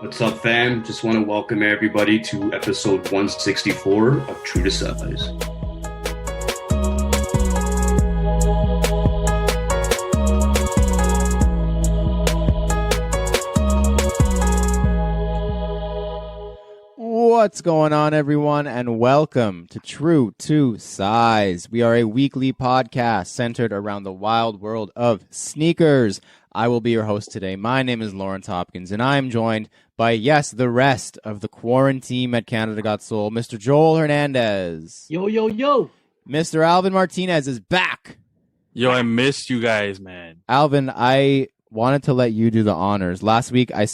What's up, fam? Just want to welcome everybody to episode 164 of True to Size. What's going on, everyone, and welcome to True to Size. We are a weekly podcast centered around the wild world of sneakers. I will be your host today. My name is Lawrence Hopkins, and I am joined by, yes, the rest of the quarantine at Canada Got Soul, Mr. Joel Hernandez. Yo, yo, yo. Mr. Alvin Martinez is back. Yo, I missed you guys, man. Alvin, I wanted to let you do the honors. Last week, I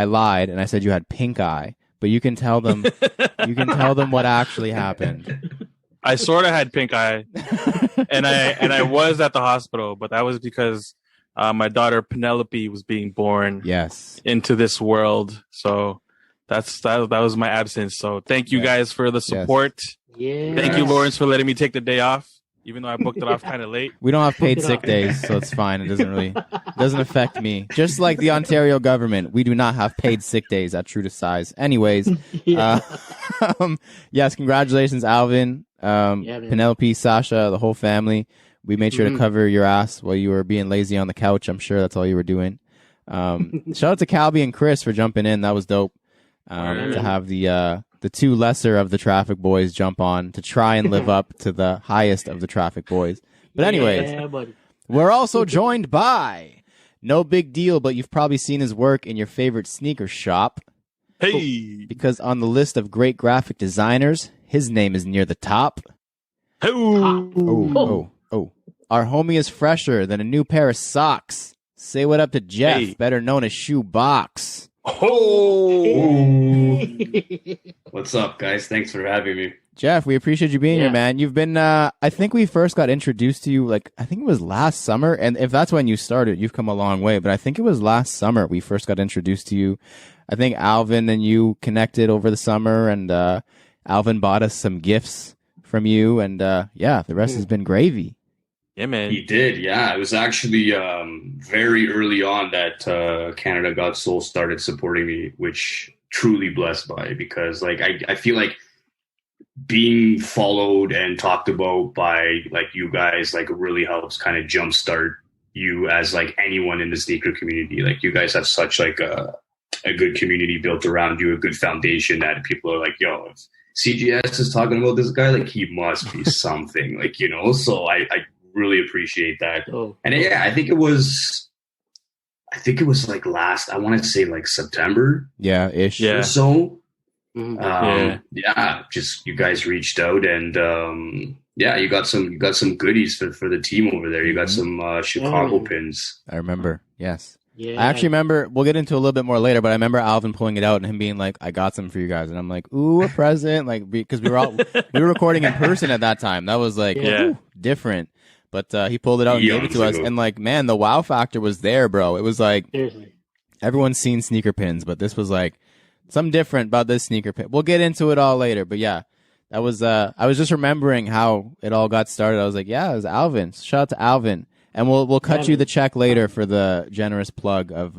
lied, and I said you had pink eye. But you can tell them what actually happened. I sort of had pink eye, and I was at the hospital, but that was because my daughter Penelope was being born into this world. So that was my absence. So thank you guys for the support. Yeah. Thank you, Lawrence, for letting me take the day off, even though I booked it off kind of late. We don't have paid sick days, so it's fine. It doesn't affect me. Just like the Ontario government, we do not have paid sick days at True to Size. Anyways, yes, congratulations, Alvin, Penelope, Sasha, the whole family. We made sure to cover your ass while you were being lazy on the couch. I'm sure that's all you were doing. Shout out to Calby and Chris for jumping in. That was dope. To have the two lesser of the traffic boys jump on to try and live up to the highest of the traffic boys. But anyways, we're also joined by no big deal, but you've probably seen his work in your favorite sneaker shop. Hey! Because on the list of great graphic designers, his name is near the top. Oh. Our homie is fresher than a new pair of socks. Say what up to Jeff, better known as Shoo Box. Oh! What's up, guys? Thanks for having me. Jeff, we appreciate you being here, man. You've been, I think we first got introduced to you, I think it was last summer. And if that's when you started, you've come a long way. But I think it was last summer we first got introduced to you. I think Alvin and you connected over the summer, and Alvin bought us some gifts from you. And the rest has been gravy. Yeah, man. He did, yeah. It was actually very early on that Canada Got Soul started supporting me, which truly blessed by, because I feel like being followed and talked about by you guys really helps kind of jumpstart you as anyone in the sneaker community. You guys have such a good community built around you, a good foundation that people are yo, if CGS is talking about this guy, he must be something, so I really appreciate that. And I think it was last, I want to say September ish or so. Just you guys reached out, and you got some goodies for the team over there. You got some Chicago pins. I remember. Yes. I actually remember, we'll get into a little bit more later, but I remember Alvin pulling it out and him being I got some for you guys. And I'm ooh, a present. Because we were recording in person at that time. That was ooh, different. But he pulled it out and gave it to us. And man, the wow factor was there, bro. It was seriously, everyone's seen sneaker pins, but this was something different about this sneaker pin. We'll get into it all later. But yeah, that was, I was just remembering how it all got started. I was it was Alvin. Shout out to Alvin. And we'll cut you the check later for the generous plug of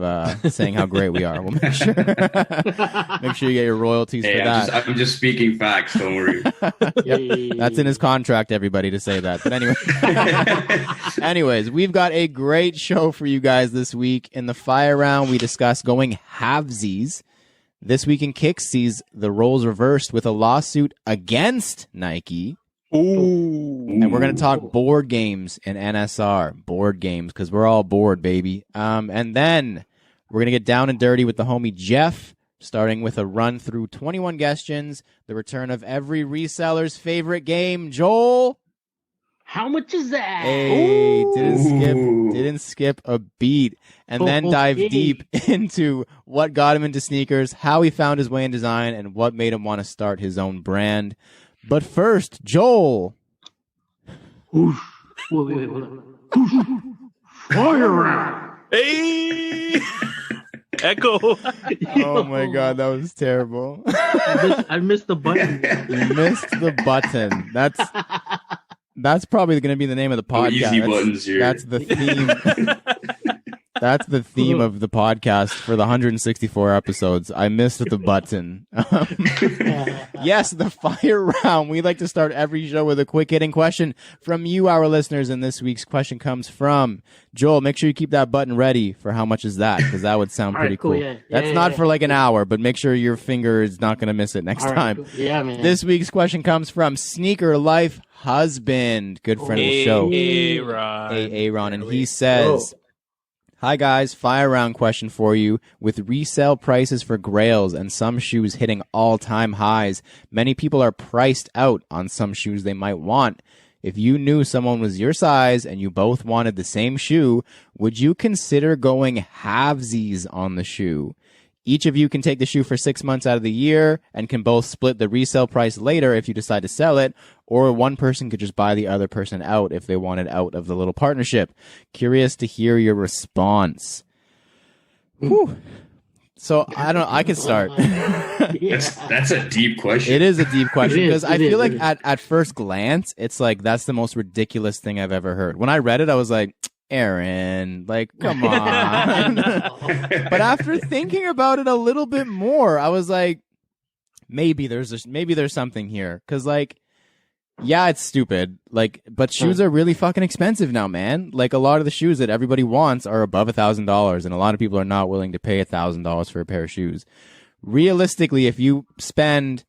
saying how great we are. We'll make sure you get your royalties for that. I'm just speaking facts. Don't worry. Yep. That's in his contract, everybody, to say that. But anyways, we've got a great show for you guys this week. In the fire round, we discuss going halfsies. This week in Kicks sees the roles reversed with a lawsuit against Nike. Ooh. And we're going to talk board games and NSR. Board games, because we're all bored, baby. And then we're going to get down and dirty with the homie Jeff, starting with a run through 21 Guestions, the return of every reseller's favorite game. Joel? How much is that? Hey, didn't skip a beat. And then dive deep into what got him into sneakers, how he found his way in design, and what made him want to start his own brand. But first, Joel. Wait, hold on. Fire round. Hey! Echo. Oh my god, that was terrible. I missed the button. You missed the button. That's probably going to be the name of the podcast. Easy buttons here. That's the theme. That's the theme of the podcast for the 164 episodes. I missed the button. Yes, the fire round. We like to start every show with a quick hitting question from you, our listeners. And this week's question comes from Joel. Make sure you keep that button ready for how much is that? Because that would sound pretty cool. Yeah. That's not for like an hour, but make sure your finger is not going to miss it next time. Cool. Yeah, man. This week's question comes from Sneaker Life Husband, good friend of the show. Aaron. And he says, hi guys, fire round question for you. With resale prices for Grails and some shoes hitting all-time highs, many people are priced out on some shoes they might want. If you knew someone was your size and you both wanted the same shoe, would you consider going halvesies on the shoe? Each of you can take the shoe for 6 months out of the year and can both split the resale price later if you decide to sell it, or one person could just buy the other person out if they wanted out of the little partnership. Curious to hear your response. Whew. So I can start. That's a deep question. It is a deep question because I feel like at first glance, it's like that's the most ridiculous thing I've ever heard. When I read it, I was like, Aaron, like, come on. But after thinking about it a little bit more, I was like, maybe there's something here. Because, like, yeah, it's stupid. Like, but shoes are really fucking expensive now, man. Like, a lot of the shoes that everybody wants are above $1,000, and a lot of people are not willing to pay $1,000 for a pair of shoes. Realistically, if you spend,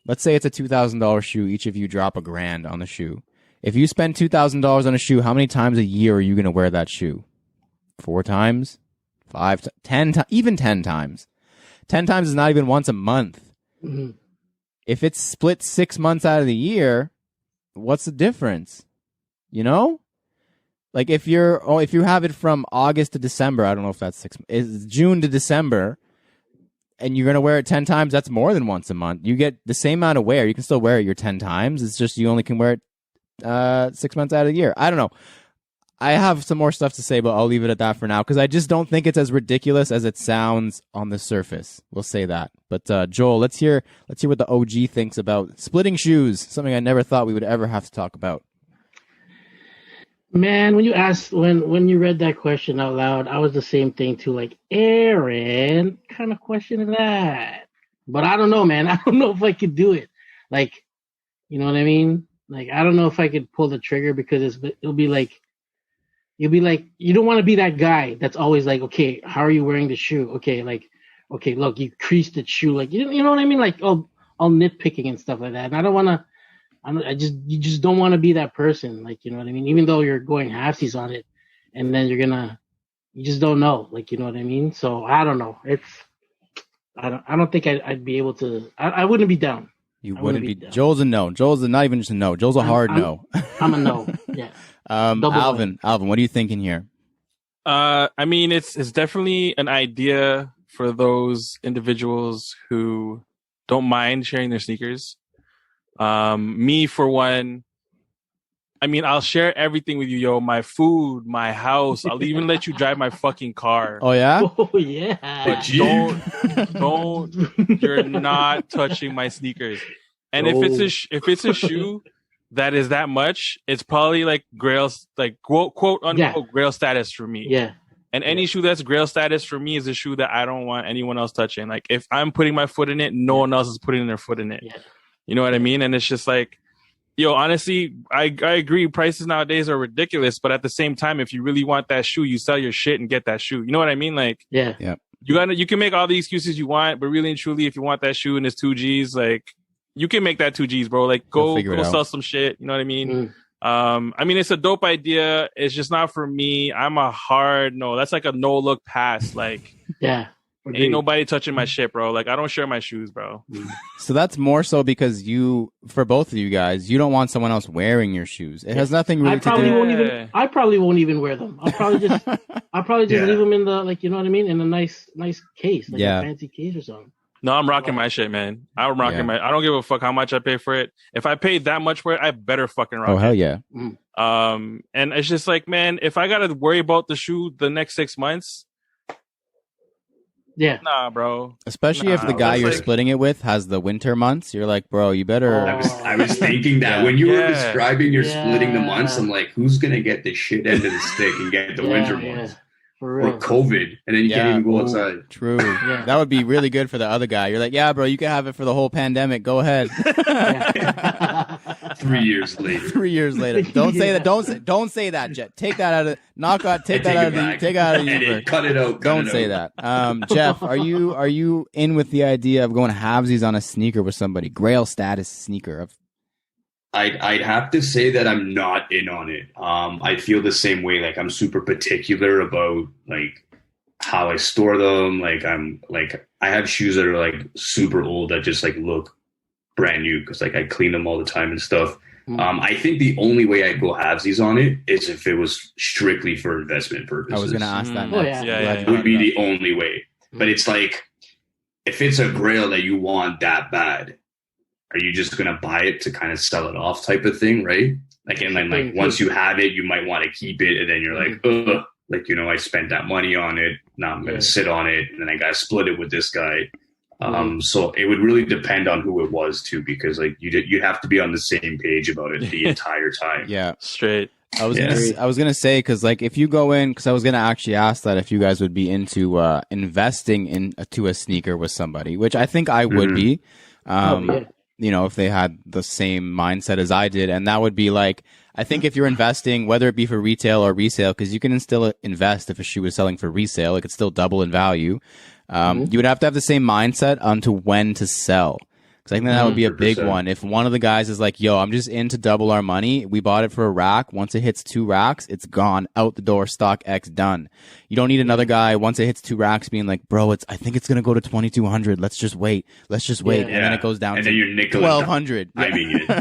let's say it's a $2,000 shoe, each of you drop $1,000 on the shoe. If you spend $2,000 on a shoe, how many times a year are you going to wear that shoe? 4 times? 5? 10? Even 10 times. 10 times is not even once a month. Mm-hmm. If it's split 6 months out of the year, what's the difference? You know? Like if you have it from August to December, I don't know if that's it's June to December, and you're going to wear it 10 times, that's more than once a month. You get the same amount of wear. You can still wear it your 10 times. It's just you only can wear it 6 months out of the year. I don't know. I have some more stuff to say, but I'll leave it at that for now because I just don't think it's as ridiculous as it sounds on the surface. We'll say that. But Joel, let's hear what the OG thinks about splitting shoes. Something I never thought we would ever have to talk about. Man, when you read that question out loud, I was the same thing too. Like, Aaron, what kind of question is that? But I don't know, man. I don't know if I could do it. Like, you know what I mean? Like, I don't know if I could pull the trigger because you'll be like, you don't want to be that guy that's always like, okay, how are you wearing the shoe? Okay, like, okay, look, you creased the shoe. Like, you know what I mean? Like, all nitpicking and stuff like that. And I don't want to, you just don't want to be that person. Like, you know what I mean? Even though you're going halfsies on it and then you just don't know. Like, you know what I mean? So I don't know. I don't think I'd be able to, I wouldn't be down. You wouldn't be. Joel's a no. Joel's not even just a no. Joel's a hard no. I'm a no. Yeah. Alvin, what are you thinking here? I mean, it's definitely an idea for those individuals who don't mind sharing their sneakers. Me, for one, I mean, I'll share everything with you, yo. My food, my house. I'll even let you drive my fucking car. Oh yeah. Oh yeah. But don't. You're not touching my sneakers. And if it's a shoe that is that much, it's probably like Grail, like quote unquote Grail status for me. Yeah. And any shoe that's Grail status for me is a shoe that I don't want anyone else touching. Like if I'm putting my foot in it, no one else is putting their foot in it. Yeah. You know what I mean? And it's just like, yo, honestly, I agree. Prices nowadays are ridiculous, but at the same time, if you really want that shoe, you sell your shit and get that shoe. You know what I mean? Like, yeah. You can make all the excuses you want, but really and truly, if you want that shoe and it's 2Gs, like you can make that 2Gs, bro. Like go sell some shit. You know what I mean? I mean, it's a dope idea. It's just not for me. I'm a hard no. That's like a no look pass. Like, yeah. Agreed. Ain't nobody touching my shit, bro. Like, I don't share my shoes, bro. So that's more so because for both of you guys, you don't want someone else wearing your shoes. It has nothing really to do. I probably won't even wear them. I'll probably just leave them in the, like, you know what I mean, in a nice case, like a fancy case or something. No, I'm rocking my shit, man. I'm rocking I don't give a fuck how much I pay for it. If I paid that much for it, I better fucking rock it. Oh hell yeah. And it's just like, man, if I gotta worry about the shoe the next 6 months. Yeah. Nah, bro. Especially if the guy you're splitting it with has the winter months, you're like, bro, you better. I was thinking that when you were describing you're splitting the months, I'm like, who's gonna get the shit end of the stick and get the winter months? For real. Or COVID, and then you can't even go outside. True. Yeah. That would be really good for the other guy. You're like, yeah, bro, you can have it for the whole pandemic. Go ahead. 3 years later. 3 years later. Don't say that. Don't say that, Jet. Take that out of take that out of the universe. Cut it out. Don't say that. Jeff, are you in with the idea of going halvesies on a sneaker with somebody? Grail status sneaker. I'd have to say that I'm not in on it. I feel the same way. Like I'm super particular about like how I store them. Like I have shoes that are like super old that just like look brand new because like I clean them all the time and stuff. I think the only way I'd go halvesies on it is if it was strictly for investment purposes. I was going to ask that. It would be the only way. But it's like if it's a Grail that you want that bad, are you just going to buy it to kind of sell it off type of thing, right? Like, and then like once you have it, you might want to keep it. And then you're like, ugh, like, you know, I spent that money on it. Now I'm going to sit on it. And then I got to split it with this guy. So it would really depend on who it was too, because like you'd have to be on the same page about it the entire time. Yeah. Straight. I was gonna say, because like if you go in, because I was gonna actually ask that if you guys would be into investing into a sneaker with somebody, which I think I would be. You know, if they had the same mindset as I did. And that would be like, I think if you're investing, whether it be for retail or resale, because you can still invest if a shoe is selling for resale, it could still double in value. You would have to have the same mindset onto when to sell. Because I think that would be a big one. If one of the guys is like, yo, I'm just in to double our money. We bought it for a rack. Once it hits 2 racks, it's gone out the door. Stock X done. You don't need another guy once it hits 2 racks being like, bro, I think it's going to go to 2,200. Let's just wait. And then it goes down to 1,200.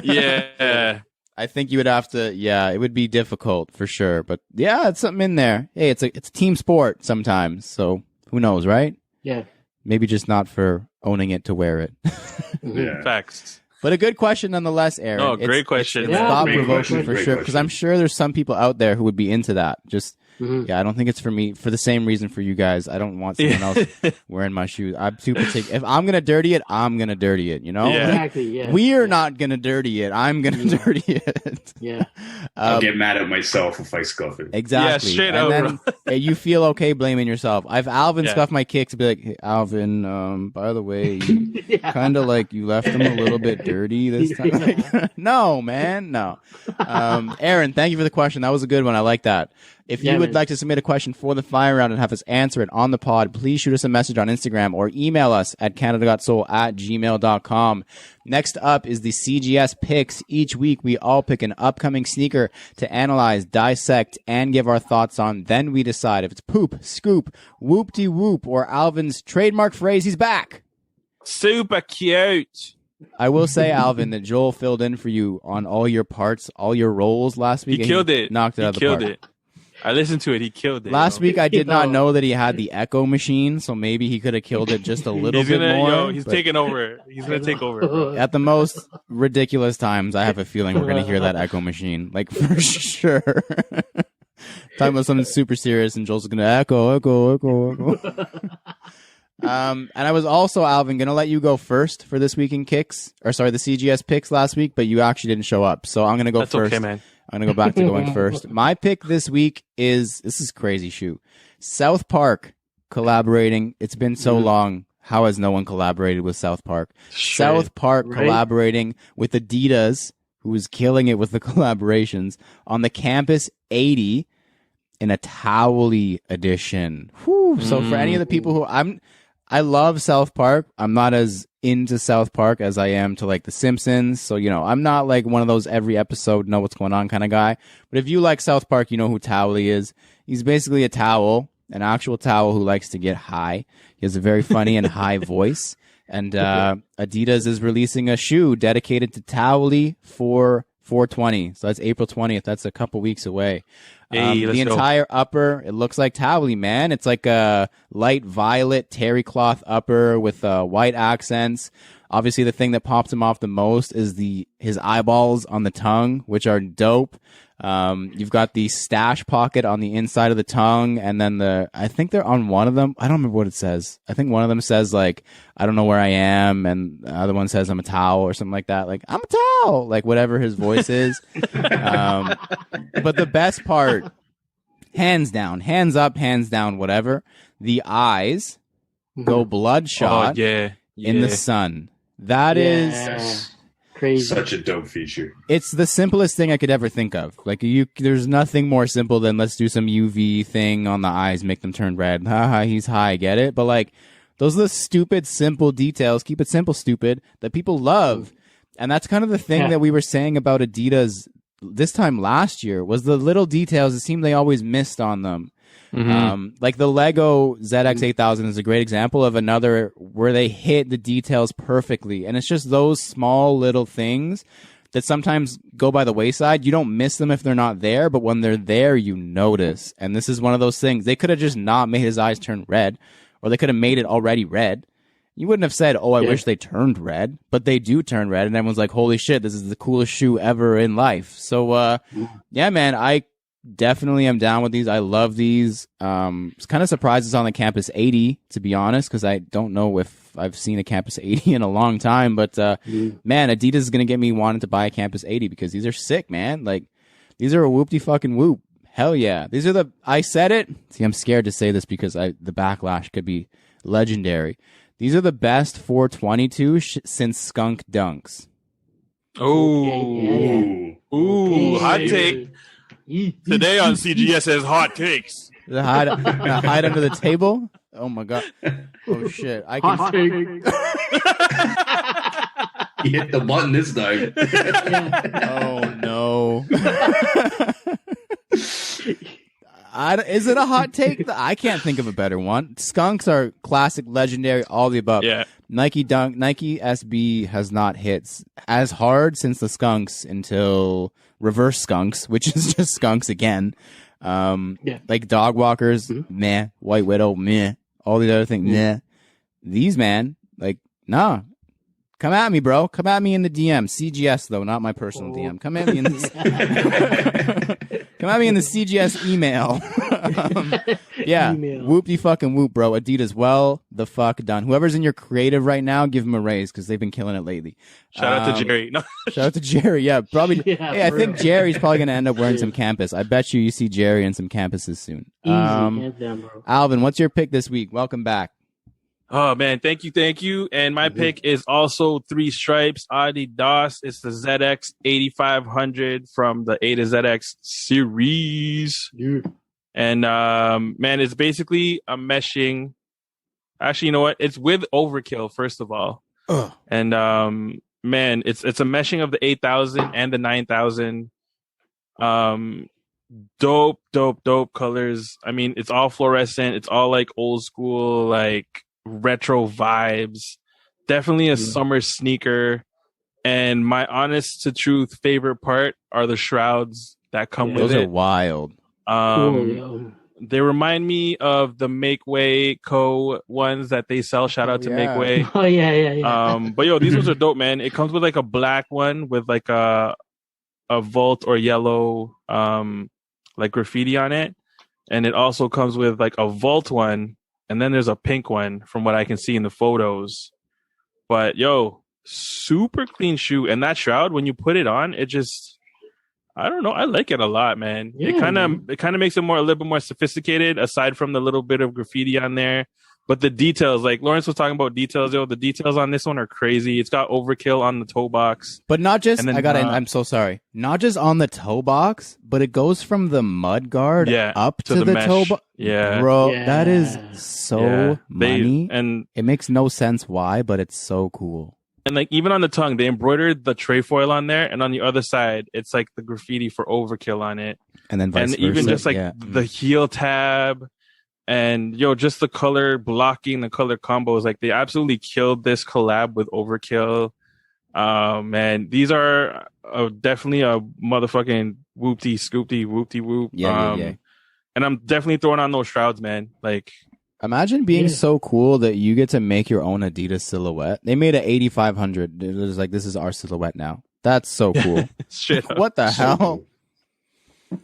Yeah. I think you would have to, it would be difficult for sure. But yeah, it's something in there. Hey, it's a team sport sometimes. So who knows, right? Yeah. Maybe just not for owning it to wear it. Facts. But a good question nonetheless, Aaron. Oh, great question. It's thought-provoking for sure, because I'm sure there's some people out there who would be into that. Just, I don't think it's for me, for the same reason for you guys. I don't want someone else wearing my shoes. I'm too particular. If I'm going to dirty it, I'm going to dirty it, you know? Yeah. Exactly, We're not going to dirty it. I'm going to dirty it. Yeah. I'll get mad at myself if I scuff it. Exactly. Yeah, straight and up. then you feel okay blaming yourself. I've Alvin scuff my kicks and be like, hey, Alvin, by the way, you kind of like you left them a little bit dirty this time. Like, no, man, no. Aaron, thank you for the question. That was a good one. I like that. If you would like to submit a question for the fire round and have us answer it on the pod, please shoot us a message on Instagram or email us at canada.soul@gmail.com. Next up is the CGS Picks. Each week, we all pick an upcoming sneaker to analyze, dissect, and give our thoughts on. Then we decide if it's poop, scoop, whoop-de-whoop, or Alvin's trademark phrase, he's back. Super cute. I will say, Alvin, that Joel filled in for you on all your parts, all your roles last week. He killed it. Knocked it out of the park. He killed it. I listened to it. He killed it. Last week, I did not know that he had the echo machine, so maybe he could have killed it just a little bit more. He's taking over. He's going to take over. Bro. At the most ridiculous times, I have a feeling we're going to hear that echo machine. Like, for sure. Talking about something super serious, and Joel's going to echo. And I was also, Alvin, going to let you go first for this week in kicks. Or, sorry, the CGS Picks last week, but you actually didn't show up. So I'm going to go first. That's okay, man. I'm going to go back to going first. My pick this week this is crazy, Shoo. South Park collaborating. It's been so long. How has no one collaborated with South Park? Straight. South Park collaborating with Adidas, who is killing it with the collaborations, on the Campus 80 in a Towelly edition. Whew. So for any of the people who I love South Park. I'm not as into South Park as I am to like The Simpsons. So, you know, I'm not like one of those every episode know what's going on kind of guy. But if you like South Park, you know who Towelly is. He's basically a towel, an actual towel who likes to get high. He has a very funny and high voice. And Adidas is releasing a shoe dedicated to Towelly for 420. So that's April 20th. That's a couple weeks away. Hey, the entire upper, it looks like Towelly, man. It's like a light violet terry cloth upper with white accents. Obviously, the thing that pops him off the most is his eyeballs on the tongue, which are dope. You've got the stash pocket on the inside of the tongue, and then I think they're on one of them. I don't remember what it says. I think one of them says like, I don't know where I am, and the other one says I'm a towel or something like that. Like, I'm a towel, like whatever his voice is. But the best part hands down, hands up, hands down, whatever. The eyes go bloodshot in the sun. That is crazy. Such a dope feature. It's the simplest thing I could ever think of. Like there's nothing more simple than let's do some UV thing on the eyes, make them turn red. Haha, he's high, get it? But like those are the stupid, simple details. Keep it simple, stupid, that people love. And that's kind of the thing that we were saying about Adidas this time last year was the little details. It seemed they always missed on them. Like the Lego ZX 8000 is a great example of another where they hit the details perfectly. And it's just those small little things that sometimes go by the wayside. You don't miss them if they're not there, but when they're there, you notice. And this is one of those things. They could have just not made his eyes turn red, or they could have made it already red. You wouldn't have said, oh, I wish they turned red, but they do turn red. And everyone's like, holy shit, this is the coolest shoe ever in life. So, yeah, man, I definitely am down with these. I love these. It's kind of surprised it's on the Campus 80, to be honest, because I don't know if I've seen a Campus 80 in a long time. But, man, Adidas is going to get me wanting to buy a Campus 80 because these are sick, man. Like, these are a whoop-de-fucking whoop. Hell yeah. These are I said it. See, I'm scared to say this because the backlash could be legendary. These are the best 422 since Skunk Dunks. Oh, ooh, hot take. Today on CGS says hot takes. Hide under the table? Oh my god. Oh shit. I can You hit the button this time. Oh no. Is it a hot take? I can't think of a better one. Skunks are classic, legendary, all the above. Yeah. Nike SB has not hit as hard since the Skunks until Reverse Skunks, which is just Skunks again. Like Dog Walkers, meh. White Widow, meh. All these other things, meh. These, man, like, nah. Come at me, bro. Come at me in the DM. CGS, though, not my personal DM. Come at me in the Come at me in the CGS email. Whoop-de-fucking whoop, bro. Adidas, well the fuck done. Whoever's in your creative right now, give them a raise because they've been killing it lately. Shout out to Jerry. No. Shout out to Jerry, yeah. Probably. Hey, I think Jerry's probably going to end up wearing some Campus. I bet you see Jerry in some Campuses soon. Easy, hands down, bro. Alvin, what's your pick this week? Welcome back. Oh, man, thank you. And my pick is also Three Stripes Adidas. It's the ZX 8500 from the A to ZX series. And, man, it's basically a meshing. Actually, you know what? It's with Overkill, first of all. And, man, it's a meshing of the 8000 and the 9000. Dope colors. I mean, it's all fluorescent. It's all like old school, like retro vibes. Definitely a summer sneaker. And my honest to truth favorite part are the shrouds that come with it. Those are wild. They remind me of the Make Way Co. ones that they sell. Shout out to Make Way. Oh yeah. But yo, these ones are dope, man. It comes with like a black one with like a Volt or yellow like graffiti on it, and it also comes with like a Volt one, and then there's a pink one from what I can see in the photos. But yo, super clean shoe, and that shroud when you put it on, it just, I don't know, I like it a lot, man. Yeah, it kind of makes it a little bit more sophisticated, aside from the little bit of graffiti on there. But the details, like Lawrence was talking about details, yo, the details on this one are crazy. It's got Overkill on the toe box. But not just, I'm so sorry. Not just on the toe box, but it goes from the mud guard up to the toe box. Yeah. Bro, that is so money. And it makes no sense why, but it's so cool. And like even on the tongue, they embroidered the trefoil on there, and on the other side, it's like the graffiti for Overkill on it. And then vice versa. Even just like the heel tab. And yo, just the color blocking, the color combos, like they absolutely killed this collab with Overkill. Man, these are definitely a motherfucking whoopty scoopty whoopty whoop. Yeah. And I'm definitely throwing on those shrouds, man. Like, imagine being so cool that you get to make your own Adidas silhouette. They made an 8500. It was like, this is our silhouette now. That's so cool. What the hell? Cool.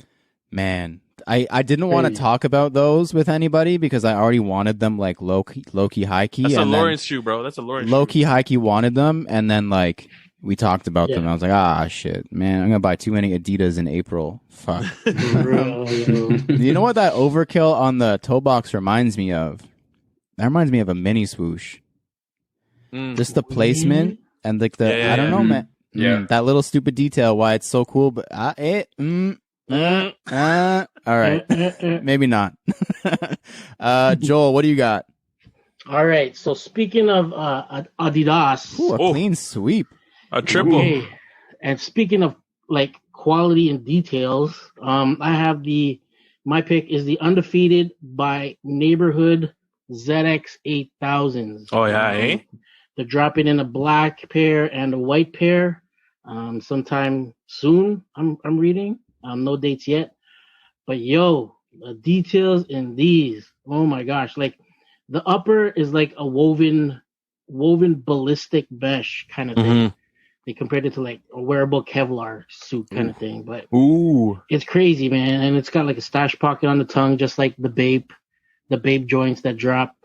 Man. I didn't want to talk about those with anybody because I already wanted them like low key, high key. That's a Lawrence shoe, bro. That's a Lawrence low key, high key wanted them, and then like we talked about them. I was like, shit, man, I'm gonna buy too many Adidas in April. Fuck. You know what that overkill on the toe box reminds me of? That reminds me of a mini swoosh. Just the placement and like the I don't know, man. That little stupid detail, why it's so cool, but all right, maybe not. Joel, what do you got? All right, so speaking of Adidas, a clean sweep, a triple. Okay. And speaking of like quality and details, I have my pick is the Undefeated by Neighborhood ZX 8000s. Oh yeah, eh? They're dropping in a black pair and a white pair sometime soon. I'm reading. No dates yet. But the details in these, oh my gosh. Like the upper is like a woven ballistic mesh kind of thing. They compared it to like a wearable Kevlar suit kind of thing. But it's crazy, man. And it's got like a stash pocket on the tongue, just like the Bape joints that dropped.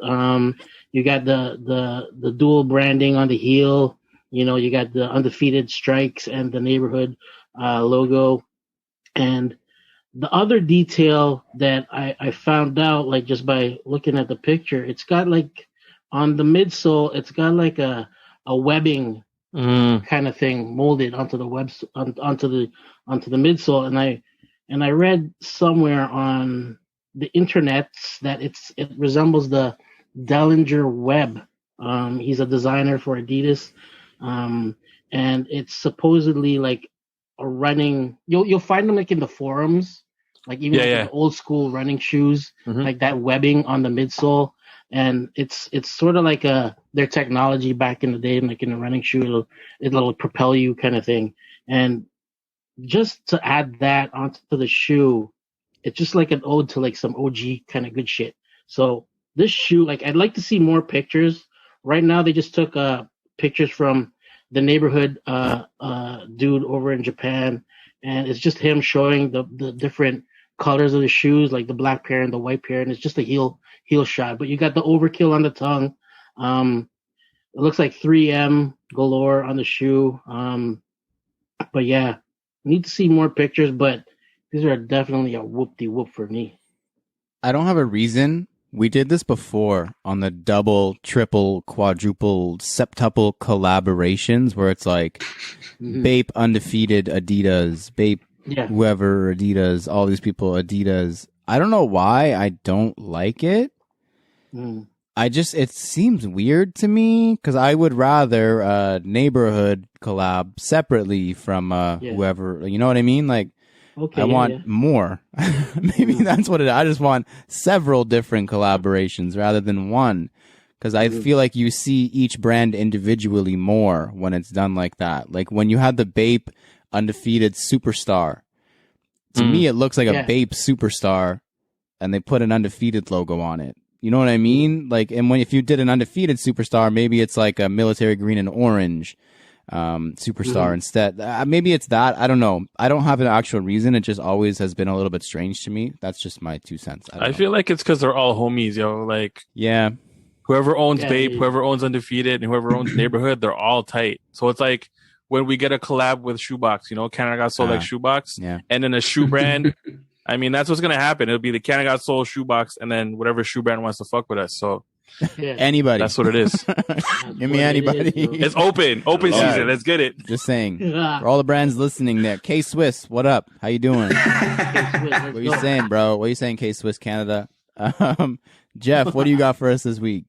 You got the dual branding on the heel. You got the Undefeated strikes and the Neighborhood logo. And the other detail that I found out, like just by looking at the picture, it's got like on the midsole, it's got like a webbing kind of thing molded onto the onto the midsole. And I read somewhere on the internet that it resembles the Dellinger Webb. He's a designer for Adidas, and it's supposedly like a running. You'll find them like in the forums, like even the old school running shoes, like that webbing on the midsole, and it's sort of like their technology back in the day, like in a running shoe, it'll propel you kind of thing, and just to add that onto the shoe, it's just like an ode to like some OG kind of good shit. So this shoe, like I'd like to see more pictures. Right now they just took pictures from the Neighborhood dude over in Japan, and it's just him showing the different colors of the shoes, like the black pair and the white pair, and it's just a heel shot. But you got the overkill on the tongue. It looks like 3M galore on the shoe. But yeah, need to see more pictures, but these are definitely a whoop-de-whoop for me. I don't have a reason. We did this before on the double, triple, quadruple, septuple collaborations where it's like Bape Undefeated Adidas, Bape whoever Adidas, all these people Adidas. I don't know why I don't like it. It seems weird to me because I would rather Neighborhood collab separately from whoever, you know what I mean? Like, I want more. Maybe that's what it is. I just want several different collaborations rather than one. Because I feel like you see each brand individually more when it's done like that. Like when you had the Bape Undefeated Superstar. To me, it looks like a Bape Superstar. And they put an Undefeated logo on it. You know what I mean? Like, and if you did an Undefeated Superstar, maybe it's like a military green and orange. Superstar instead. Maybe it's that. I don't know. I don't have an actual reason. It just always has been a little bit strange to me. That's just my 2 cents. I feel like it's because they're all homies, yo. Like, whoever owns Bape, whoever owns Undefeated, and whoever owns Neighborhood, they're all tight. So it's like when we get a collab with Shoebox, Canada Got Soul like Shoebox, and then a shoe brand. I mean, that's what's gonna happen. It'll be the Canada Got Soul Shoebox, and then whatever shoe brand wants to fuck with us. So. Anybody. That's what it is. Give me anybody. It's open season. Let's get it. Just saying. For all the brands listening there. K-Swiss, what up? How you doing? What are you saying, bro? What are you saying, K-Swiss Canada? Jeff, what do you got for us this week?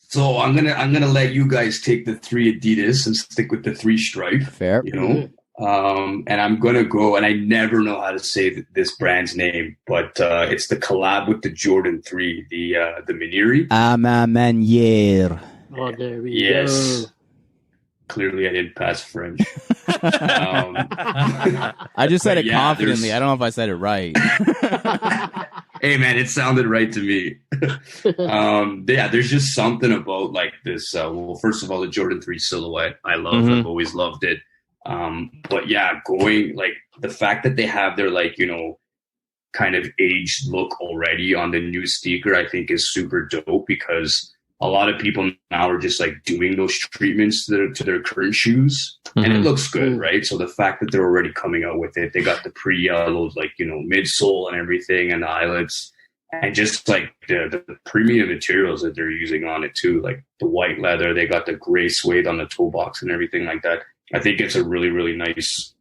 So I'm gonna let you guys take the 3 Adidas and stick with the 3 stripe. Fair. And I'm gonna go, and I never know how to say this brand's name, but it's the collab with the Jordan 3, the Maniri. Manier. Oh, there we go. Clearly, I didn't pass French. I just said it confidently. I don't know if I said it right. Hey, man, it sounded right to me. There's just something about like this. Well, first of all, the Jordan 3 silhouette, I love. I've always loved it. But yeah, going like the fact that they have their kind of aged look already on the new sneaker, I think is super dope because a lot of people now are just like doing those treatments to their current shoes, and it looks good, right? So the fact that they're already coming out with it, they got the pre-yellows, like, you know, midsole and everything, and the eyelets, and just like the premium materials that they're using on it too, like the white leather, they got the gray suede on the toe box and everything like that. I think it's a really, really nice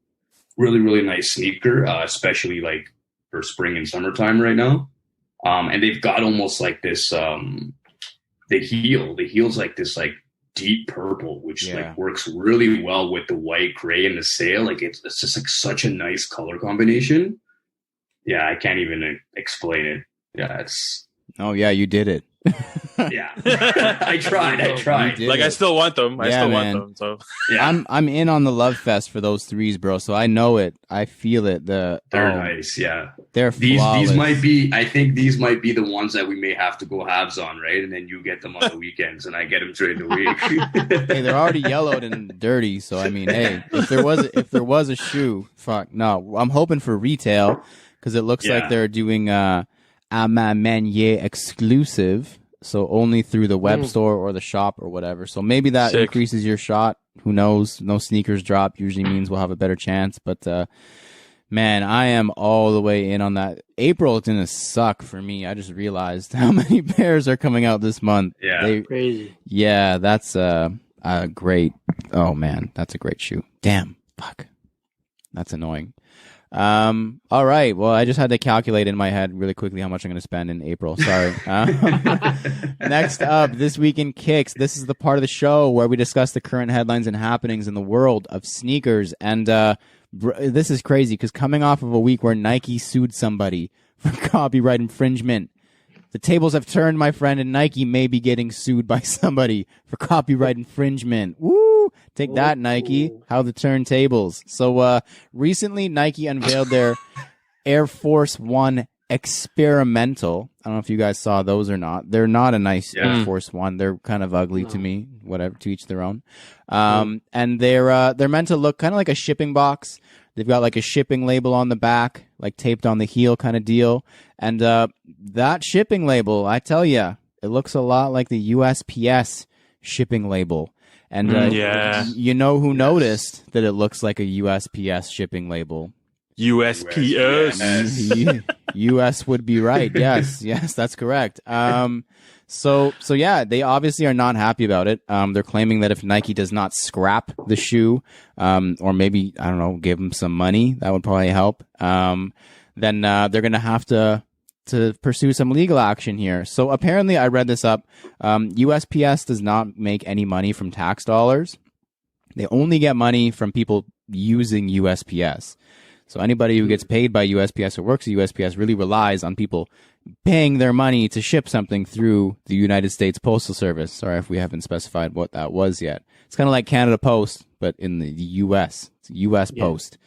sneaker, especially like for spring and summertime right now. And they've got almost like this, the heel's like this like deep purple, which like works really well with the white, gray, and the sail. Like it's just like such a nice color combination. Yeah, I can't even explain it. Yeah, it's. Oh yeah, you did it. Yeah, I tried. Like, I still want them. I still want them. So yeah, I'm in on the love fest for those threes, bro. So I know it. I feel it. They're nice. Yeah, they're these might be. I think these might be the ones that we may have to go halves on, right? And then you get them on the weekends, and I get them during the week. Hey, they're already yellowed and dirty. So I mean, hey, if there was a shoe, fuck no. I'm hoping for retail because it looks like they're doing a Ma Manier exclusive. So only through the web store or the shop or whatever. So maybe that increases your shot. Who knows? No sneakers drop usually means we'll have a better chance. But man, I am all the way in on that. April is gonna suck for me. I just realized how many pairs are coming out this month. Yeah, crazy. Yeah, that's great. Oh man, that's a great shoe. Damn, fuck, that's annoying. All right. Well, I just had to calculate in my head really quickly how much I'm going to spend in April. Sorry. Next up, This Week in Kicks. This is the part of the show where we discuss the current headlines and happenings in the world of sneakers. And this is crazy because coming off of a week where Nike sued somebody for copyright infringement, the tables have turned, my friend, and Nike may be getting sued by somebody for copyright infringement. Woo! Take that, Nike. How the turntables. So recently, Nike unveiled their Air Force One Experimental. I don't know if you guys saw those or not. They're not a nice Air Force One. They're kind of ugly to me. Whatever, to each their own. And they're meant to look kind of like a shipping box. They've got like a shipping label on the back, like taped on the heel kind of deal. And that shipping label, I tell you, it looks a lot like the USPS shipping label. And you know who noticed that it looks like a USPS shipping label? USPS. US would be right. Yes, that's correct. So yeah, they obviously are not happy about it. They're claiming that if Nike does not scrap the shoe, or maybe, I don't know, give them some money, that would probably help. Then they're going to have to pursue some legal action here. So apparently, I read this up. USPS does not make any money from tax dollars. They only get money from people using USPS. So anybody who gets paid by USPS or works at USPS really relies on people paying their money to ship something through the United States Postal Service. Sorry if we haven't specified what that was yet. It's kind of like Canada Post, but in the U.S. It's U.S. Post.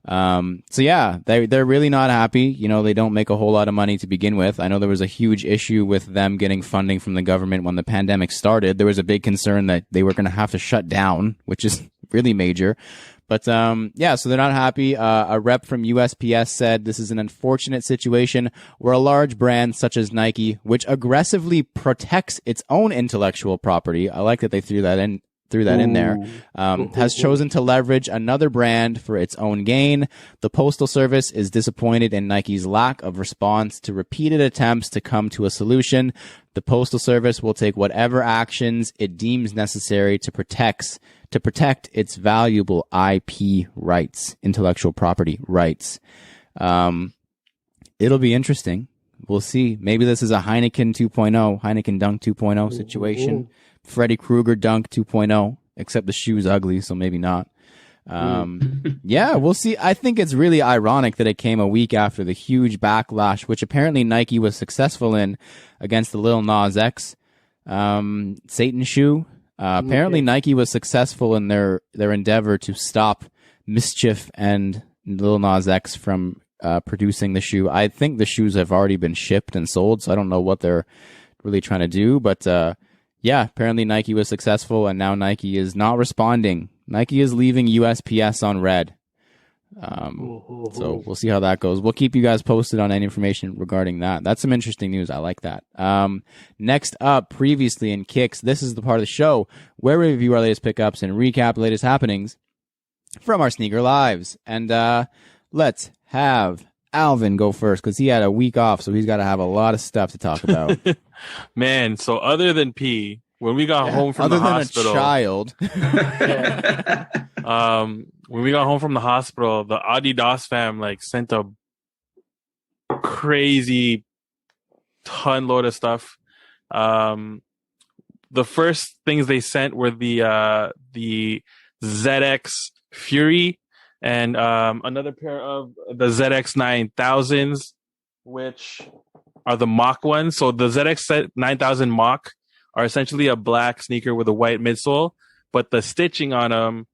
So yeah, they're really not happy. You know, they don't make a whole lot of money to begin with. I know there was a huge issue with them getting funding from the government when the pandemic started. There was a big concern that they were going to have to shut down, which is really major. But yeah, so they're not happy. A rep from USPS said this is an unfortunate situation where a large brand such as Nike, which aggressively protects its own intellectual property, I like that they threw that in there, has chosen to leverage another brand for its own gain. The Postal Service is disappointed in Nike's lack of response to repeated attempts to come to a solution. The Postal Service will take whatever actions it deems necessary to protect its valuable IP rights, intellectual property rights. It'll be interesting. We'll see. Maybe this is a Heineken 2.0, Heineken Dunk 2.0 situation. Freddy Krueger Dunk 2.0, except the shoe's ugly, so maybe not. Yeah, we'll see. I think it's really ironic that it came a week after the huge backlash, which apparently Nike was successful in against the Lil Nas X Satan shoe. Apparently Nike was successful in their endeavor to stop Mischief and Lil Nas X from producing the shoe. I think the shoes have already been shipped and sold, so I don't know what they're really trying to do, but yeah, apparently Nike was successful, and now Nike is not responding. Nike is leaving USPS on red. So we'll see how that goes. We'll keep you guys posted on any information regarding that. That's some interesting news. I like that. Next up, previously in Kicks, this is the part of the show where we review our latest pickups and recap the latest happenings from our sneaker lives. And let's have Alvin go first because he had a week off, so he's got to have a lot of stuff to talk about. Man, so other than P, when we got home from the hospital, other than a child, when we got home from the hospital, the Adidas fam like sent a crazy ton load of stuff. The first things they sent were the ZX Fury and another pair of the ZX 9000s, which are the mock ones. So the ZX 9000 mock are essentially a black sneaker with a white midsole, but the stitching on them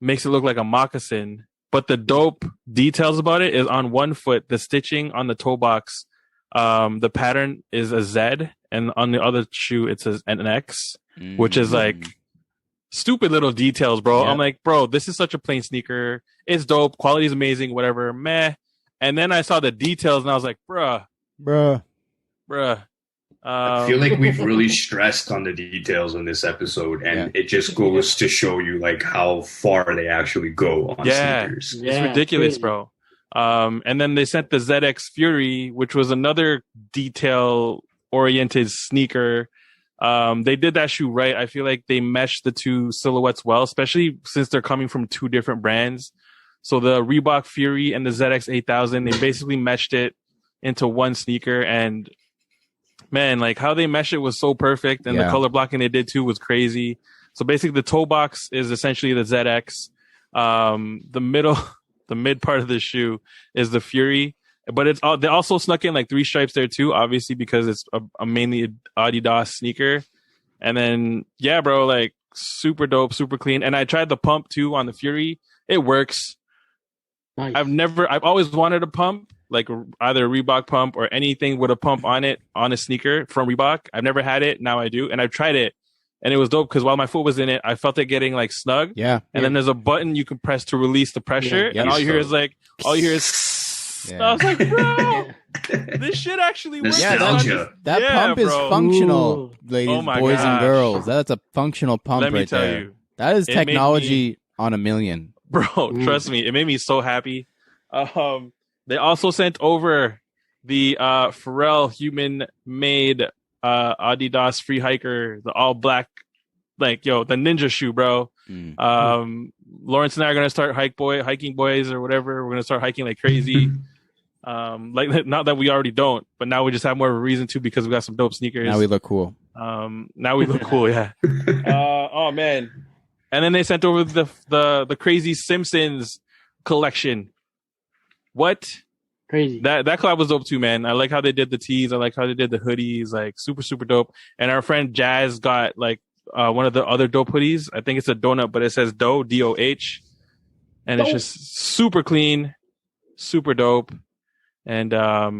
makes it look like a moccasin. But the dope details about it is on one foot, the stitching on the toe box, the pattern is a Z, and on the other shoe, it's an X, which is like stupid little details, bro. Yeah. I'm like, bro, this is such a plain sneaker. It's dope. Quality is amazing, whatever. Meh. And then I saw the details and I was like, bruh. I feel like we've really stressed on the details on this episode, and it just goes to show you like how far they actually go on sneakers. It's ridiculous, bro. And then they sent the ZX Fury, which was another detail-oriented sneaker. They did that shoe right. I feel like they meshed the two silhouettes well, especially since they're coming from two different brands. So the Reebok Fury and the ZX 8000, they basically meshed it into one sneaker, and man, like how they meshed it was so perfect, and the color blocking they did too was crazy. So basically the toe box is essentially the ZX. The mid part of the shoe is the Fury, but they also snuck in like 3 stripes there too, obviously because it's a mainly Adidas sneaker. And then bro, like super dope, super clean. And I tried the pump too on the Fury. It works. Nice. I've always wanted a pump, like either a Reebok pump or anything with a pump on it on a sneaker from Reebok. I've never had it. Now I do. And I've tried it. And it was dope because while my foot was in it, I felt it getting like snug. Yeah. And then there's a button you can press to release the pressure. Yeah. And all you hear is I was like, bro, this shit actually works. Yeah, that pump is functional, ladies, boys, and girls. That's a functional pump. Let me tell you. That is technology on a million. Bro, trust me. It made me so happy. They also sent over the Pharrell human-made Adidas Free Hiker, the all-black, like, the ninja shoe, bro. Lawrence and I are going to start hiking boys or whatever. We're going to start hiking like crazy. Like, not that we already don't, but now we just have more of a reason to because we got some dope sneakers. Now we look cool. Yeah. Oh, man. And then they sent over the crazy Simpsons collection. What? Crazy. That collab was dope too, man. I like how they did the tees. I like how they did the hoodies. Like super, super dope. And our friend Jazz got like one of the other dope hoodies. I think it's a donut, but it says Doh, D-O-H. And it's just super clean, super dope. And I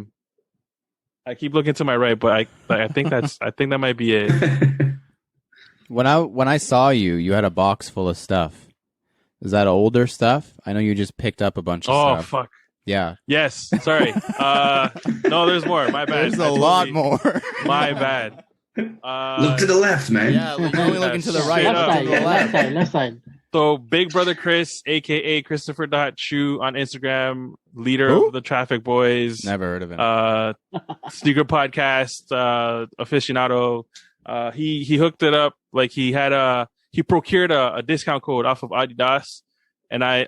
keep looking to my right, but I think that might be it. When I saw you, you had a box full of stuff. Is that older stuff? I know you just picked up a bunch of stuff. Oh, fuck. Yeah. Yes. Sorry. No, there's more. My bad. There's a lot more. My bad. Look to the left, man. Yeah, you're only looking to the right. Left side. So, Big Brother Chris, a.k.a. Christopher.Chu on Instagram, leader of the Traffic Boys. Never heard of him. Sneaker podcast, aficionado. He hooked it up. Like he procured a discount code off of Adidas, and I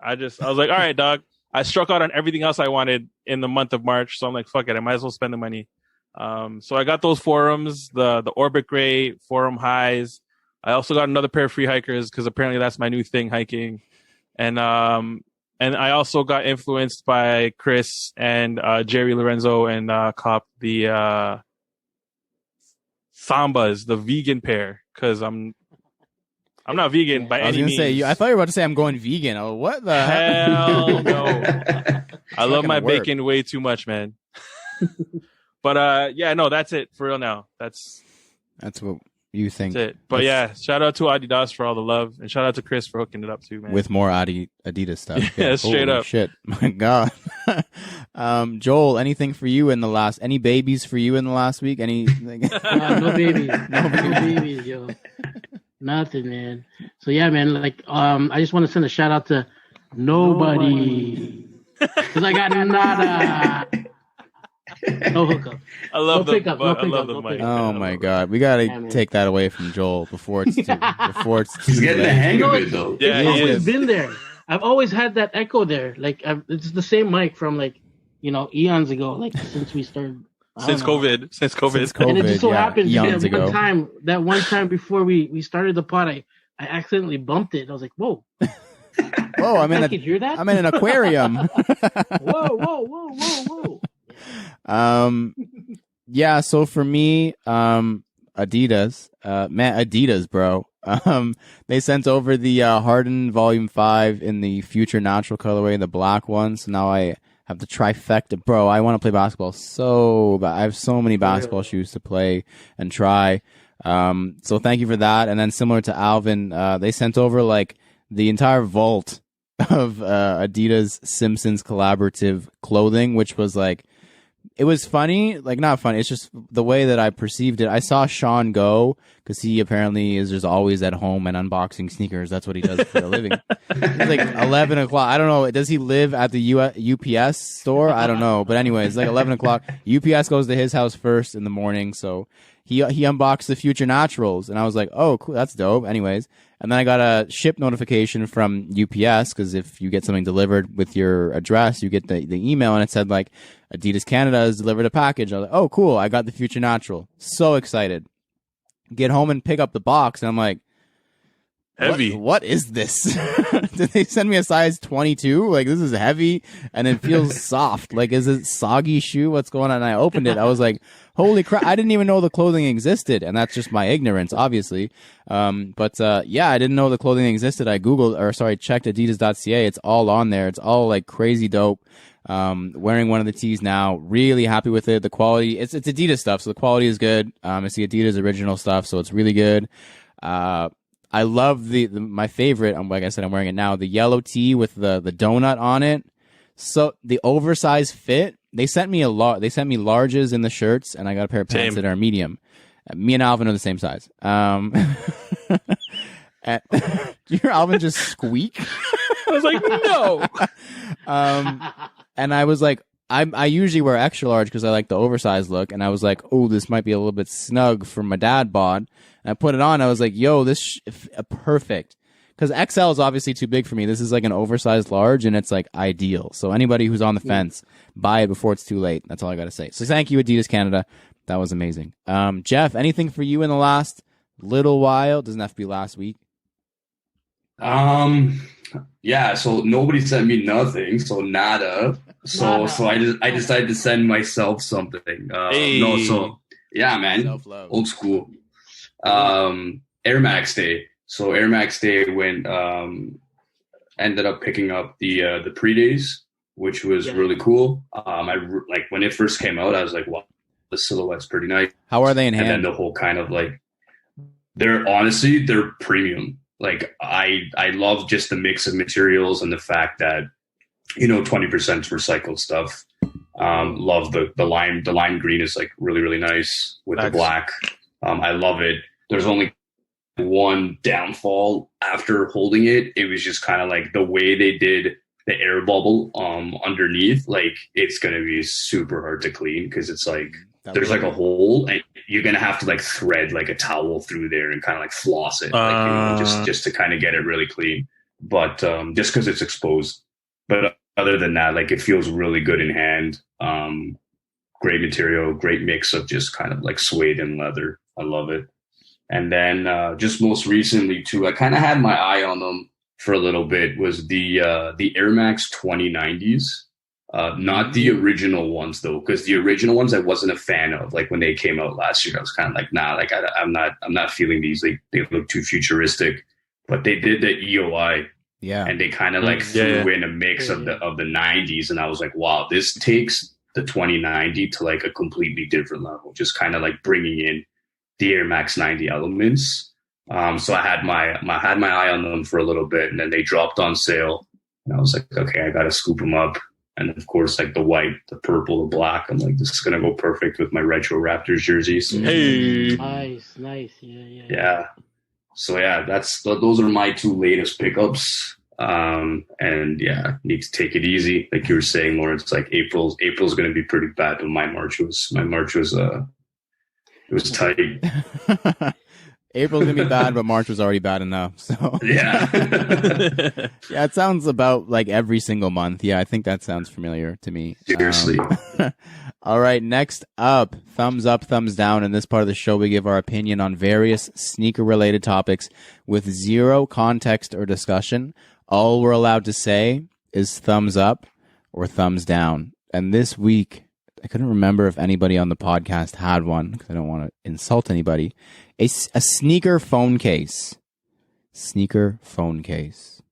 was like, all right, dog. I struck out on everything else I wanted in the month of March, so I'm like, fuck it, I might as well spend the money. So I got those forums, the Orbit Gray Forum highs. I also got another pair of free hikers because apparently that's my new thing, hiking. And I also got influenced by Chris and Jerry Lorenzo and copped the Sambas, the vegan pair, because I'm not vegan by any means. I thought you were about to say I'm going vegan. Oh, what the hell? No. I love my bacon way too much, man. But no, that's it for real now. That's you think. That's it. But yeah, shout out to Adidas for all the love, and shout out to Chris for hooking it up too, man. With more Adidas stuff. Yeah, straight up. Shit, my God. Joel, anything for you in the last? Any babies for you in the last week? Any? No babies. No babies, yo. Nothing, man. So yeah, man. Like, I just want to send a shout out to nobody because I got nada. No hookup. I love no the pickup. I love the mic. Oh my God, we gotta take that away from Joel before it's too He's getting the hang of it though. Yeah, it's he always is. been there. I've always had that echo there. Like it's the same mic from like eons ago. Like since we started. Since COVID. And it just so happens eons ago. that one time before we started the pod, I accidentally bumped it. I was like, whoa. Whoa, I'm in hear that? I'm in an aquarium. Whoa. Yeah, so for me, Adidas, Adidas, bro. They sent over the Harden Volume 5 in the Future Natural colorway, the black one. So now I have the trifecta. Bro, I want to play basketball so bad. I have so many basketball shoes to play and try. So thank you for that. And then similar to Alvin, they sent over like the entire vault of Adidas Simpsons collaborative clothing, which was like, it was funny, like not funny. It's just the way that I perceived it. I saw Sean go because he apparently is just always at home and unboxing sneakers. That's what he does for a living. It's like 11 o'clock. I don't know. Does he live at the UPS store? I don't know. But anyway, it's like 11 o'clock. UPS goes to his house first in the morning. So he unboxed the Future Naturals. And I was like, oh, cool. That's dope. Anyways. And then I got a ship notification from UPS because if you get something delivered with your address, you get the email and it said like Adidas Canada has delivered a package. I was like, oh, cool. I got the Future Natural. So excited. Get home and pick up the box. And I'm like, heavy. What is this? Did they send me a size 22? Like, this is heavy and it feels soft. Like, is it soggy shoe? What's going on? And I opened it. I was like, holy crap. I didn't even know the clothing existed. And that's just my ignorance, obviously. But yeah, I didn't know the clothing existed. I checked adidas.ca. It's all on there. It's all like crazy dope. Wearing one of the tees now, really happy with it. The quality, it's Adidas stuff. So the quality is good. It's the Adidas original stuff. So it's really good. I love my favorite. Like I said, I'm wearing it now. The yellow tee with the donut on it. So the oversized fit. They sent me They sent me larges in the shirts, and I got a pair of pants that are medium. Me and Alvin are the same size. Do you hear Alvin just squeak? I was like, no. And I was like, I usually wear extra large because I like the oversized look. And I was like, oh, this might be a little bit snug for my dad bod. And I put it on. I was like, yo, this perfect. Because XL is obviously too big for me. This is like an oversized large, and it's like ideal. So anybody who's on the fence, buy it before it's too late. That's all I got to say. So thank you, Adidas Canada. That was amazing. Jeff, anything for you in the last little while? Doesn't have to be last week. Yeah, so nobody sent me nothing, so nada. So I decided to send myself something. No, so yeah, man, Self-love. Old school. Air Max Day. So Air Max Day went ended up picking up the pre-days, which was really cool. Like when it first came out, I was like, wow, the silhouette's pretty nice. How are they in hand? And then the whole kind of like, they're premium. Like I love just the mix of materials and the fact that 20% recycled stuff. Love the lime green is like really, really nice with the black. I love it. There's only one downfall after holding it. It was just kind of like the way they did the air bubble underneath. Like it's gonna be super hard to clean because it's like there's like a hole and you're gonna have to like thread like a towel through there and kind of like floss it, just to kind of get it really clean. But just because it's exposed. But other than that, like it feels really good in hand. Great material, great mix of just kind of like suede and leather. I love it. And then just most recently too, I kind of had my eye on them for a little bit, was the Air Max 2090s. Not the original ones though, because the original ones I wasn't a fan of. Like when they came out last year, I was kind of like, nah, like I'm not feeling these. Like they look too futuristic. But they did the EOI. Yeah. And they kind of like threw in a mix of the 90s. And I was like, wow, this takes the 2090 to like a completely different level. Just kind of like bringing in the Air Max 90 Elements. So I had my eye on them for a little bit, and then they dropped on sale, and I was like, okay, I got to scoop them up. And of course, like the white, the purple, the black, I'm like, this is gonna go perfect with my retro Raptors jerseys. Hey, nice, yeah. So yeah, those are my two latest pickups. And yeah, need to take it easy, like you were saying, Lawrence. Like April's gonna be pretty bad, but my March was it was tight. April's gonna be bad, but March was already bad enough. So yeah, yeah, it sounds about like every single month. Yeah, I think that sounds familiar to me. Seriously. All right, next up, thumbs up, thumbs down. In this part of the show, we give our opinion on various sneaker-related topics with zero context or discussion. All we're allowed to say is thumbs up or thumbs down. And this week, I couldn't remember if anybody on the podcast had one because I don't want to insult anybody. A sneaker phone case. Sneaker phone case.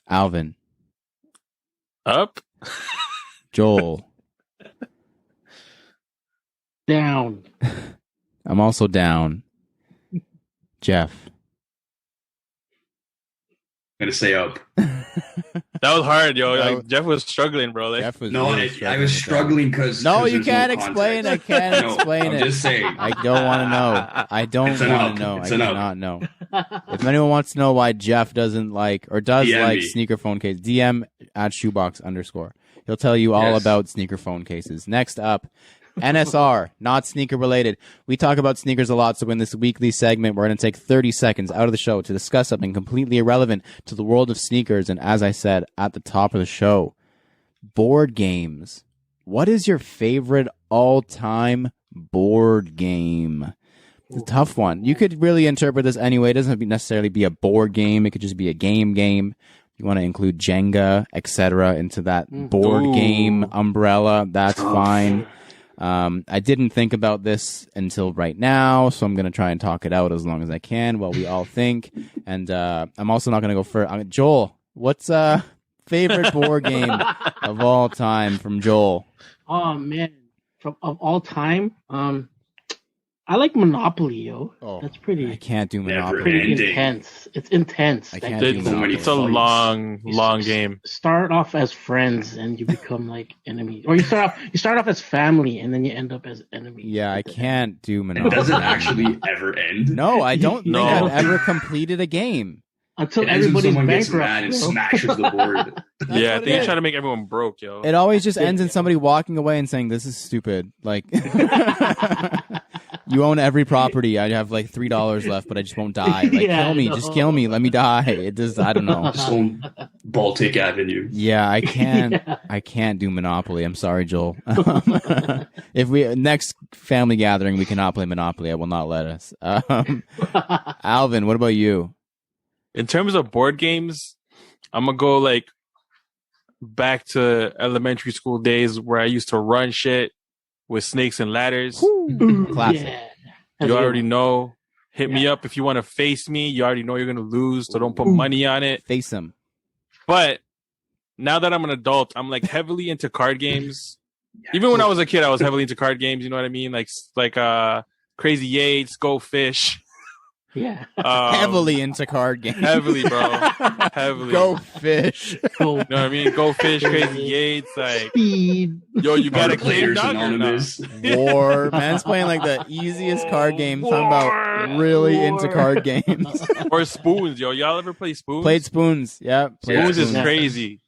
Alvin. Up. Joel. Down. I'm also down. Jeff. I'm gonna say up. That was hard, yo. Like, Jeff was struggling, bro. Like, Jeff was no, really I was struggling because no, you can't explain. I can't explain it. I'm just saying. I don't want to know. I don't want to know. I cannot know. If anyone wants to know why Jeff doesn't like or does DM like me. sneaker phone case, DM at Shoebox _. He'll tell you all about sneaker phone cases. Next up, NSR, not sneaker related. We talk about sneakers a lot, so in this weekly segment, we're going to take 30 seconds out of the show to discuss something completely irrelevant to the world of sneakers. And as I said at the top of the show, board games. What is your favorite all-time board game? It's a tough one. You could really interpret this anyway. It doesn't have to necessarily be a board game. It could just be a game. You want to include Jenga, etc., into that board game umbrella, that's fine. I didn't think about this until right now, so I'm going to try and talk it out as long as I can while we all think. And I'm also not going to go first. Joel, what's favorite board game of all time from Joel? Oh, man. Of all time? I like Monopoly, yo. Oh, that's pretty. I can't do Monopoly. Pretty intense. It's intense. I can't do Monopoly. It's a long game. Start off as friends and you become like enemies, or you start off as family and then you end up as enemies. Yeah, I can't do Monopoly. Does it actually ever end? No, I don't think I've ever completed a game. Until everybody's bankrupt, gets mad and smashes the board. Yeah, I think you try to make everyone broke, yo. It always just ends in somebody walking away and saying, "This is stupid." Like, you own every property. I have like $3 left, but I just won't die. Like, kill me, just kill me. Let me die. It just, I don't know. Just own Baltic Avenue. Yeah, I can't. I can't do Monopoly. I'm sorry, Joel. If we next family gathering we cannot play Monopoly, I will not let us. Alvin, what about you? In terms of board games, I'm gonna go like back to elementary school days where I used to run shit with snakes and ladders. Classic. Yeah. You already know. Hit me up if you want to face me. You already know you're gonna lose, so don't put money on it. Face him. But now that I'm an adult, I'm like heavily into card games. Even when I was a kid, I was heavily into card games. You know what I mean? Like Crazy Yates, Go Fish. Yeah. Heavily into card games. Heavily, bro. Heavily. Go Fish. You know what I mean? Go Fish, Crazy Yates. Like, Speed. yo, you got a Players clean dog or not? War. Man's playing like the easiest card game. Talking about really into card games. Or Spoons, yo. Y'all ever play Spoons? Played Spoons. Yeah. Spoons is crazy.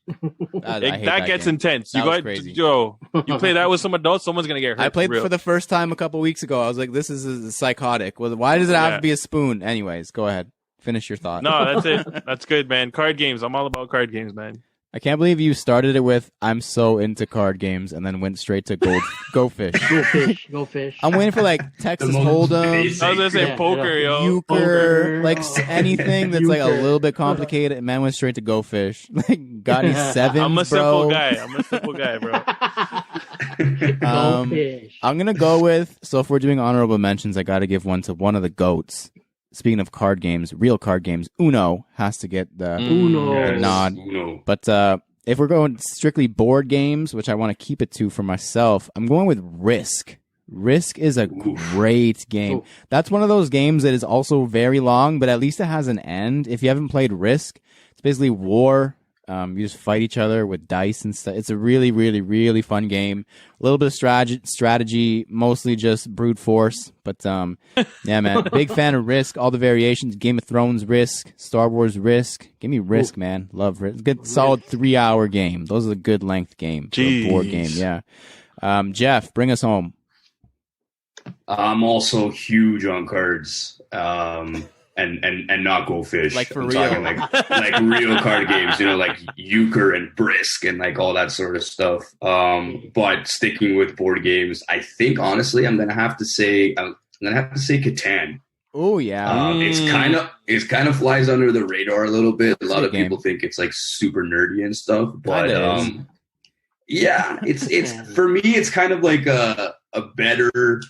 That gets intense. You got crazy. yo. You play that with some adults, someone's gonna get hurt. I played for the first time a couple weeks ago. I was like, "This is psychotic." Well, why does it have to be a spoon? Anyways, go ahead, finish your thought. No, that's it. That's good, man. Card games. I'm all about card games, man. I can't believe you started it with "I'm so into card games" and then went straight to Go Fish. Go Fish. I'm waiting for like Texas Hold'em, I was gonna say poker, yo. Euchre, like anything that's like a little bit complicated. Man went straight to Go Fish. Like got any sevens, I'm a bro. simple guy, bro. I'm gonna go with. So if we're doing honorable mentions, I got to give one to one of the goats. Speaking of card games, real card games, Uno has to get the nod. Uno. But if we're going strictly board games, which I want to keep it to for myself, I'm going with Risk. Risk is a great game. That's one of those games that is also very long, but at least it has an end. If you haven't played Risk, it's basically war. You just fight each other with dice and stuff. It's a really, really, really fun game. A little bit of strategy, mostly just brute force. But yeah, man, big fan of Risk. All the variations: Game of Thrones Risk, Star Wars Risk. Give me Risk, man. Love Risk. Good, solid 3-hour game. Those are the good length games. Board game, yeah. Jeff, bring us home. I'm also huge on cards. And not Go Fish. Like for I'm real. talking like real card games, like Euchre and Brisk and like all that sort of stuff. But sticking with board games, I think honestly I'm gonna have to say Catan. Oh yeah. It's kind of flies under the radar a little bit. A lot of people think it's like super nerdy and stuff, but yeah, it's for me it's kind of like a better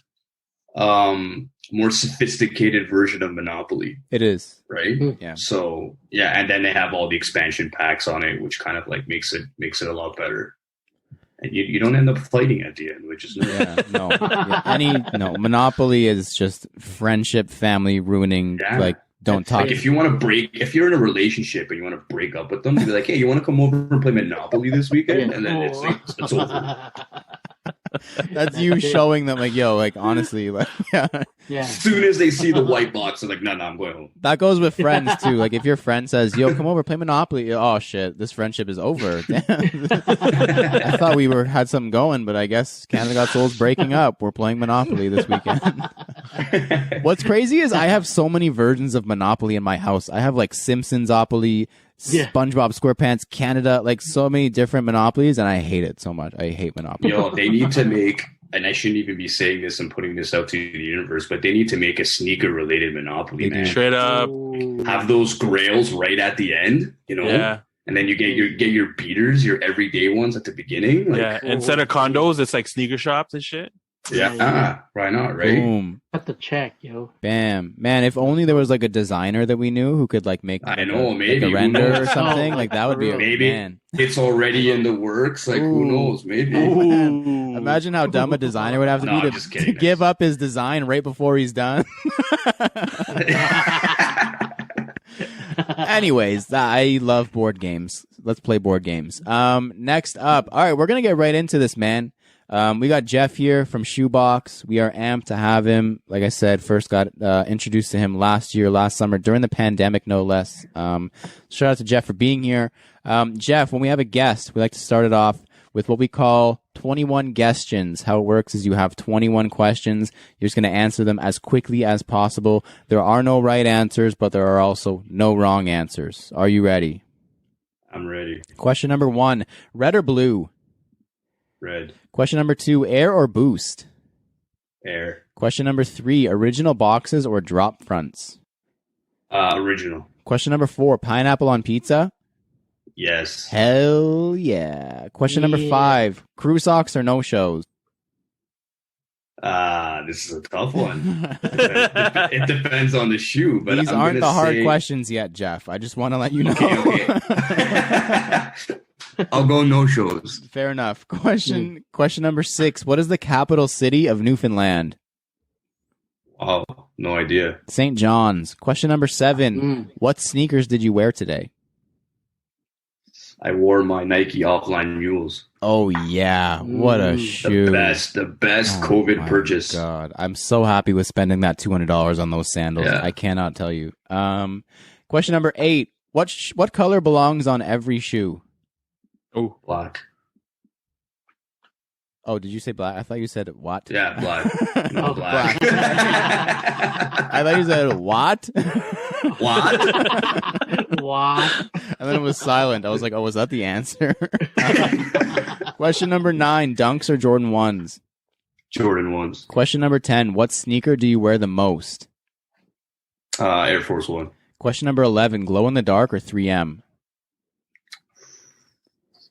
more sophisticated version of Monopoly. It is. Right? Yeah. So yeah, and then they have all the expansion packs on it, which kind of like makes it a lot better. And you don't end up fighting at the end, which is Monopoly is just friendship, family ruining, like don't talk. Like if you're in a relationship and you want to break up with them, you'd be like, hey, you want to come over and play Monopoly this weekend? And then it's over. That's you showing them like, yo, like honestly, like yeah. As soon as they see the white box, they're like, no, I'm going home. That goes with friends too. Like if your friend says, yo, come over, play Monopoly. Oh shit, this friendship is over. I thought we had something going, but I guess Canada Got Soul's breaking up. We're playing Monopoly this weekend. What's crazy is I have so many versions of Monopoly in my house. I have like Simpsons-opoly, SpongeBob SquarePants, Canada, like so many different Monopolies, and I hate it so much. I hate Monopoly. Yo, they need to make, and I shouldn't even be saying this and putting this out to the universe, but they need to make a sneaker-related Monopoly, man. Straight up. Have those grails right at the end, Yeah. And then you get your beaters, your everyday ones at the beginning. Like, yeah, instead of condos, it's like sneaker shops and shit. Yeah. Why not, right? Boom. Got the check, yo. Bam. Man, if only there was like a designer that we knew who could like make maybe a render or something. Like that would be man. It's already in the works. Like who knows? Maybe. Imagine how dumb a designer would have to be to give up his design right before he's done. Anyways, I love board games. Let's play board games. Next up. All right, we're gonna get right into this, man. We got Jeff here from Shoebox. We are amped to have him. Like I said, first got introduced to him last summer, during the pandemic, no less. Shout out to Jeff for being here. Jeff, when we have a guest, we like to start it off with what we call 21 Guestions. How it works is you have 21 questions. You're just going to answer them as quickly as possible. There are no right answers, but there are also no wrong answers. Are you ready? I'm ready. Question number 1, red or blue? Red. Question number 2, air or boost? Air. Question number 3, original boxes or drop fronts? Original. Question number 4, pineapple on pizza? Yes. Hell yeah. Question number 5, crew socks or no shows? This is a tough one. It depends on the shoe, but these aren't the hard questions yet, Jeff. I just want to let you know. Okay. I'll go no shows. Fair enough. Question number 6. What is the capital city of Newfoundland? Oh, no idea. St. John's. Question number 7. What sneakers did you wear today? I wore my Nike offline mules. Oh yeah, what a shoe! The best COVID purchase. God, I'm so happy with spending that $200 on those sandals. Yeah. I cannot tell you. Question number 8. What color belongs on every shoe? Oh, black. Oh, did you say black? I thought you said what? Yeah, black. No, black. I thought you said what? What? And then it was silent. I was like, oh, was that the answer? Question number 9, dunks or Jordan 1s? Jordan 1s. Question number 10, what sneaker do you wear the most? Air Force One. Question number 11, glow in the dark or 3M?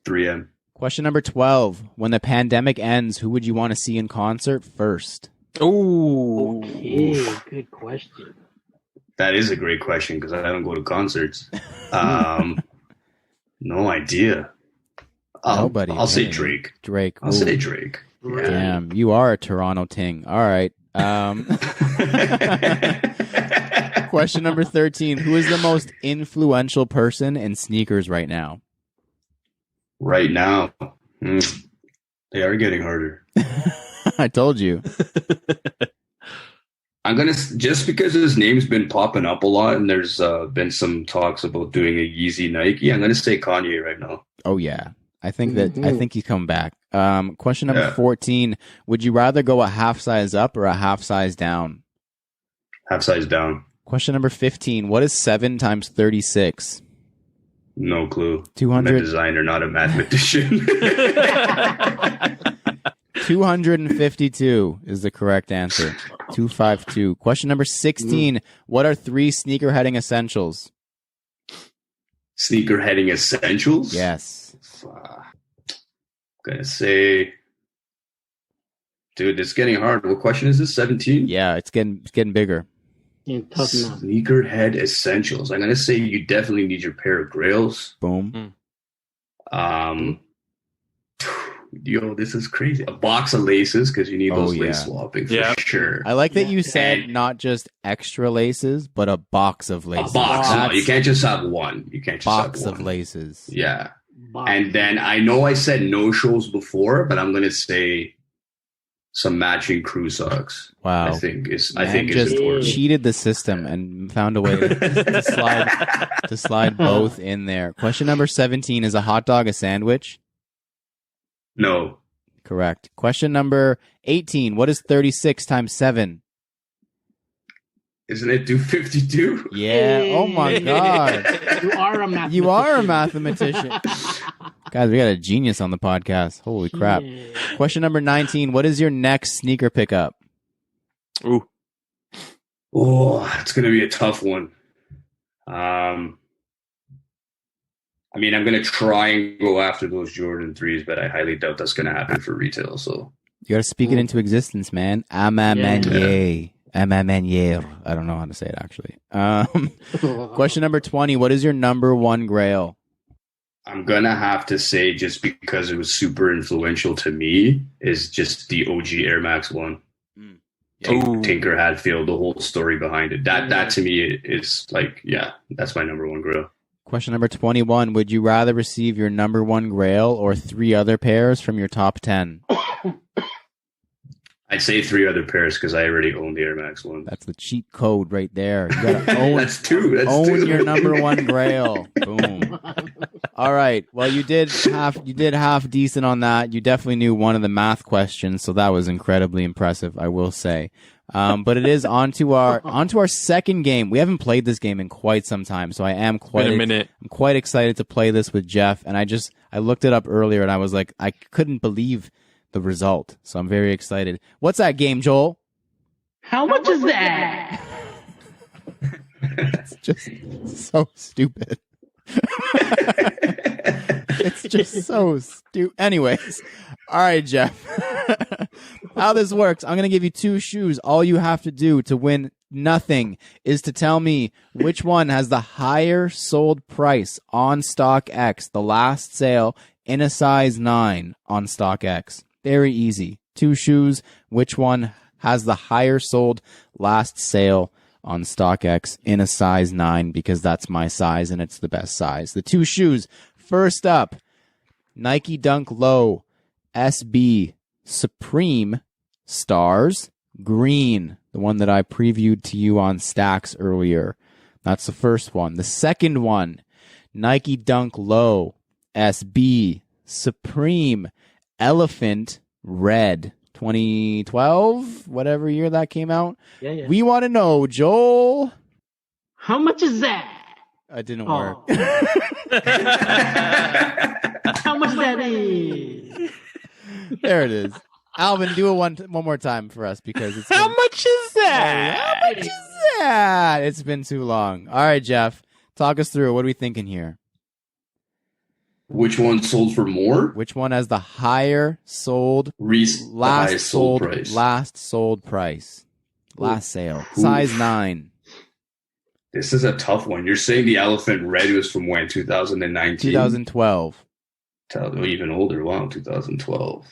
3M. Question number 12, when the pandemic ends, who would you want to see in concert first? Ooh. Okay, good question. That is a great question because I don't go to concerts. No idea. Nobody. I'll say Drake. Drake. I'll say Drake. Damn, you are a Toronto ting. All right. Question number 13. Who is the most influential person in sneakers right now? Right now? They are getting harder. I told you. I'm going to, just because his name's been popping up a lot and there's been some talks about doing a Yeezy Nike, I'm going to say Kanye right now. Oh, yeah. I think he's coming back. Question number 14. Would you rather go a half size up or a half size down? Half size down. Question number 15. What is 7 times 36? No clue. 200. I'm a designer, not a mathematician. 252 is the correct answer. 252. Question number 16. What are 3 sneaker-heading essentials? Sneaker-heading essentials? Yes. I'm going to say... Dude, it's getting hard. What question is this? 17? Yeah, it's getting bigger. Sneakerhead essentials. I'm going to say you definitely need your pair of Grails. Boom. Yo, this is crazy. A box of laces, because you need those lace swapping for sure. I like that you said not just extra laces, but a box of laces. A box. No, you can't just have one. You can't just box have one. Of laces. Yeah. And then I know I said no shows before, but I'm going to say some matching crew socks. Wow. I think is important. Cheated the system and found a way to slide both in there. Question number 17. Is a hot dog a sandwich? No. Correct. Question number 18. What is 36 times 7? Isn't it 252? Yeah. Oh my God. You are a mathematician. Guys, we got a genius on the podcast. Holy crap. Yeah. Question number 19. What is your next sneaker pickup? Oh, it's going to be a tough one. I mean, I'm going to try and go after those Jordan 3s, but I highly doubt that's going to happen for retail. So you got to speak it into existence, man. Amamanier. I don't know how to say it, actually. Question number 20. What is your number one Grail? I'm going to have to say, just because it was super influential to me, is just the OG Air Max 1. Tinker Hatfield, the whole story behind it. That to me is like, that's my number one Grail. Question number 21. Would you rather receive your number one Grail or 3 other pairs from your top 10? I'd say 3 other pairs because I already own the Air Max 1. That's the cheat code right there. You gotta own, That's 2. Own your number one Grail. Boom. All right. Well, you did half decent on that. You definitely knew one of the math questions, so that was incredibly impressive, I will say. But it is onto our second game. We haven't played this game in quite some time, so I'm quite excited to play this with Jeff. And I looked it up earlier, and I was like, I couldn't believe the result. So I'm very excited. What's that game, Joel? How much is that? It's just so stupid. It's just so stupid. Anyways, all right, Jeff. How this works, I'm going to give you 2 shoes. All you have to do to win nothing is to tell me which one has the higher sold price on StockX, the last sale, in a size 9 on StockX. Very easy. 2 shoes. Which one has the higher sold last sale on StockX in a size 9? Because that's my size and it's the best size. The 2 shoes. First up, Nike Dunk Low SB Supreme Stars Green. The one that I previewed to you on Stacks earlier. That's the first one. The second one, Nike Dunk Low SB Supreme Elephant Red 2012, whatever year that came out. Yeah. We want to know, Joel. How much is that? It didn't work. How much that is? There it is. Alvin, do it one more time for us because it's. How much is that? How much is that? It's been too long. All right, Jeff, talk us through. What are we thinking here? Which one sold for more? Which one has the higher sold last sold price? Last sale. Oof. Size 9. This is a tough one. You're saying the Elephant Red was from when? 2019? 2012. Even older. Wow, 2012.